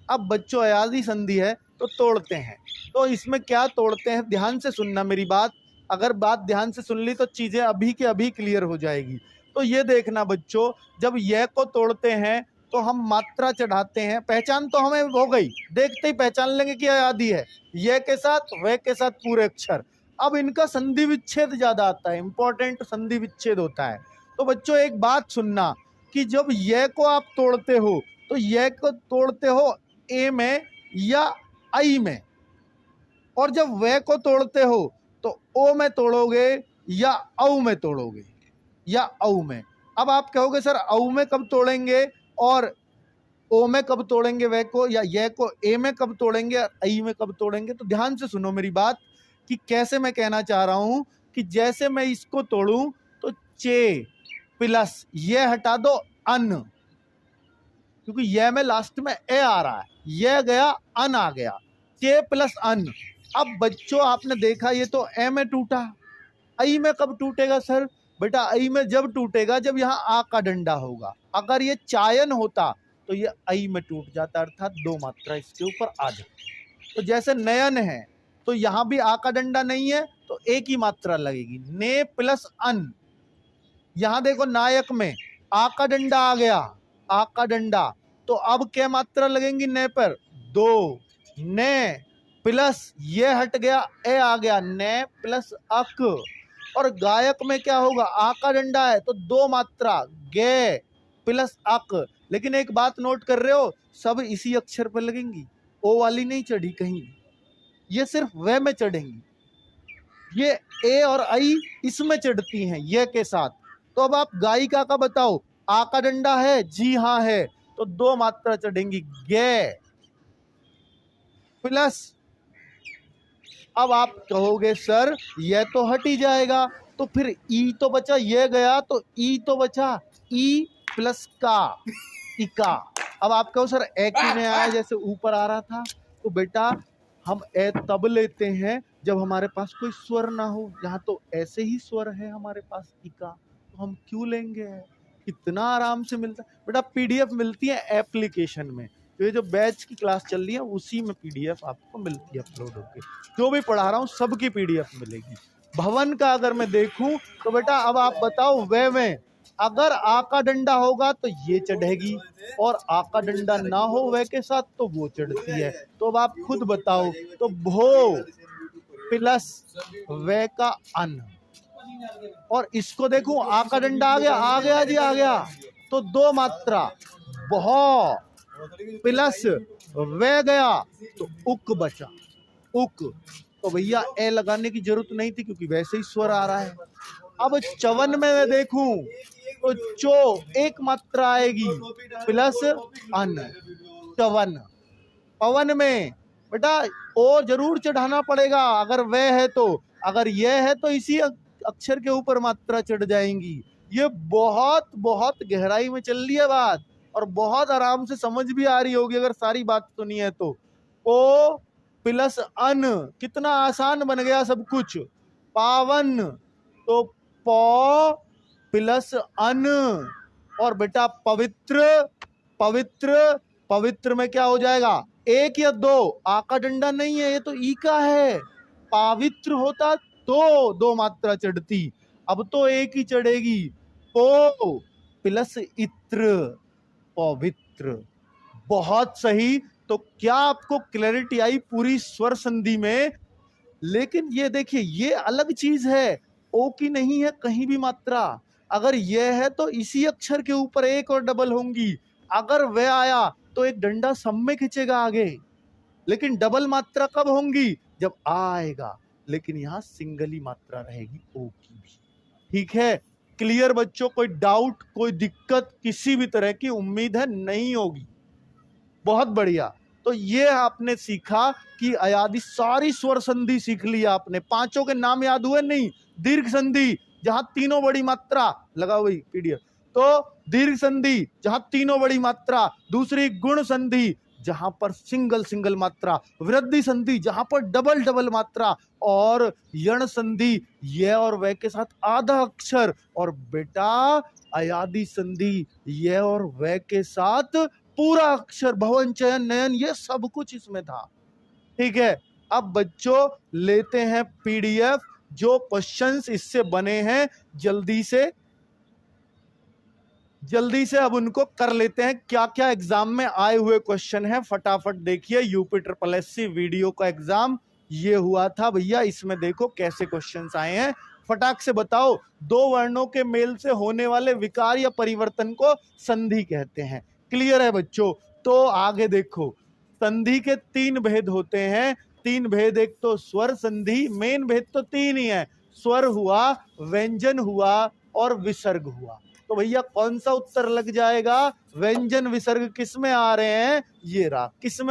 अब बच्चों अयादि संधि है तो तोड़ते हैं, तो इसमें क्या तोड़ते हैं, ध्यान से सुनना मेरी बात, अगर बात ध्यान से सुन ली तो चीजें अभी के अभी क्लियर हो जाएगी। तो ये देखना बच्चों, जब यह को तोड़ते हैं तो हम मात्रा चढ़ाते हैं, पहचान तो हमें हो गई, देखते ही पहचान लेंगे कि अयादि है, यह के साथ वह के साथ पूरे अक्षर। अब इनका संधि विच्छेद ज्यादा आता है, इंपॉर्टेंट संधि विच्छेद होता है। तो बच्चों एक बात सुनना कि जब यह को आप तोड़ते हो तो यह को तोड़ते हो ए में या आई में, और जब वे को तोड़ते हो तो ओ में तोड़ोगे या औ में तोड़ोगे, या औ में। अब आप कहोगे सर औ में कब तोड़ेंगे और ओ में कब तोड़ेंगे वे को, या ये को ए में कब तोड़ेंगे और आई में कब तोड़ेंगे। तो ध्यान से सुनो मेरी बात कि कैसे मैं कहना चाह रहा हूं कि जैसे मैं इसको तोड़ूं तो चे प्लस ये हटा दो अन, क्योंकि ये में लास्ट में ए आ रहा है, ये गया अन आ गया, चे प्लस अन। अब बच्चों आपने देखा ये तो ए में टूटा, आई में कब टूटेगा सर? बेटा आई में जब टूटेगा जब यहाँ आ का डंडा होगा। अगर ये चायन होता तो ये आई में टूट जाता, अर्थात दो मात्रा इसके ऊपर आ जाती। तो जैसे नयन है तो यहाँ भी आ का डंडा नहीं है तो एक ही मात्रा लगेगी, ने प्लस अन। यहाँ देखो नायक में आ का डंडा आ गया, आ का डंडा, तो अब क्या मात्रा लगेंगी ने पर? दो। ने प्लस ये हट गया ए आ गया, ने प्लस अक। और गायक में क्या होगा? आ का डंडा है तो दो मात्रा, गे प्लस अक। लेकिन एक बात नोट कर रहे हो, सब इसी अक्षर पर लगेंगी, ओ वाली नहीं चढ़ी कहीं, ये सिर्फ वे में चढ़ेंगी। ये ए और आई इसमें चढ़ती हैं ये के साथ। तो अब आप गायिका का बताओ, आ का डंडा है? जी हाँ है, तो दो मात्रा चढ़ेंगी, गे प्लस। अब आप कहोगे सर ये तो हट ही जाएगा, तो फिर ई तो बचा, ये गया तो ई तो बचा, ई प्लस का, इका। अब आप कहो सर ए क्यों नहीं आया जैसे ऊपर आ रहा था? तो बेटा हम ए तब लेते हैं जब हमारे पास कोई स्वर ना हो, यहाँ तो ऐसे ही स्वर है हमारे पास इका, तो हम क्यों लेंगे? कितना आराम से मिलता है बेटा। पीडीएफ मिलती है एप्लीकेशन में, तो ये जो बैच की क्लास चल रही है उसी में पीडीएफ आपको मिलती है अपलोड होके। जो भी पढ़ा रहा हूँ सबकी पीडीएफ मिलेगी। भवन का अगर मैं देखूं तो बेटा अब आप बताओ, वे में अगर आ का डंडा होगा तो ये चढ़ेगी, और आ का डंडा ना हो वे के साथ तो वो चढ़ती है। तो अब आप खुद बताओ, तो भो प्लस वे का अन। और इसको देखो, आ का डंडा आ गया, आ गया जी आ गया, तो दो मात्रा, बहु प्लस वे गया तो उक बचा, उक। तो भैया ए लगाने की जरूरत नहीं थी क्योंकि वैसे ही स्वर आ रहा है। अब चवन में मैं देखूं तो चो एक मात्रा आएगी प्लस अन, चवन। पवन में बेटा ओ जरूर चढ़ाना पड़ेगा अगर वे है तो, अगर ये है तो इसी अक्षर के ऊपर मात्रा चढ़ जाएंगी। ये बहुत बहुत गहराई में चल रही है बात, और बहुत आराम से समझ भी आ रही होगी अगर सारी बात सुनी है तो। ओ प्लस अन, कितना आसान बन गया सब कुछ। पावन तो पौ प्लस अन। और बेटा पवित्र, पवित्र, पवित्र में क्या हो जाएगा? एक या दो, आ का डंडा नहीं है, ये तो ई का है। पवित्र होता तो दो मात्रा चढ़ती, अब तो एक ही चढ़ेगी, पो प्लस इत्र, पवित्र। बहुत सही। तो क्या आपको क्लैरिटी आई पूरी स्वर संधि में? लेकिन ये देखिए ये अलग चीज है, ओ की नहीं है कहीं भी मात्रा। अगर ये है तो इसी अक्षर के ऊपर एक और डबल होंगी। अगर वे आया तो एक डंडा सब में खींचेगा आगे, लेकिन डबल मात्रा कब होंगी? जब आ आएगा। लेकिन यहाँ सिंगल ही मात्रा रहेगी ओ की भी। ठीक है, क्लियर बच्चों? कोई डाउट, कोई दिक्कत किसी भी तरह की उम्मीद है नहीं होगी। बहुत बढ़िया। तो ये आपने सीखा कि अयादी सारी स्वर संधि सीख लिया आपने। पांचों के नाम याद हुए नहीं? दीर्घ संधि जहां तीनों बड़ी मात्रा, लगाओ वही पीडीएफ। तो दीर्घ संधि जहां तीनों बड़ी मात्रा, दूसरी गुण संधि जहां पर सिंगल सिंगल मात्रा, वृद्धि संधि जहां पर डबल डबल मात्रा, और यण संधि ये और वह के साथ आधा अक्षर, और बेटा अयादी संधि ये और वह के साथ पूरा अक्षर, भवन चयन नयन ये सब कुछ इसमें था। ठीक है, अब बच्चों लेते हैं पीडीएफ, जो क्वेश्चंस इससे बने हैं जल्दी से अब उनको कर लेते हैं। क्या क्या एग्जाम में आए हुए क्वेश्चन हैं फटाफट देखिए। यूपी SSC वीडियो का एग्जाम ये हुआ था भैया, इसमें देखो कैसे क्वेश्चंस आए हैं, फटाक से बताओ। दो वर्णों के मेल से होने वाले विकार या परिवर्तन को संधि कहते हैं। क्लियर है बच्चों? तो आगे देखो, संधि के तीन भेद होते हैं। तीन भेद, एक तो स्वर संधि, मेन भेद तो तीन ही है, स्वर हुआ, व्यंजन हुआ और विसर्ग हुआ। तो भैया कौन सा उत्तर लग जाएगा? व्यंजन विसर्ग किस में आ रहे हैं? ये रहा, किस में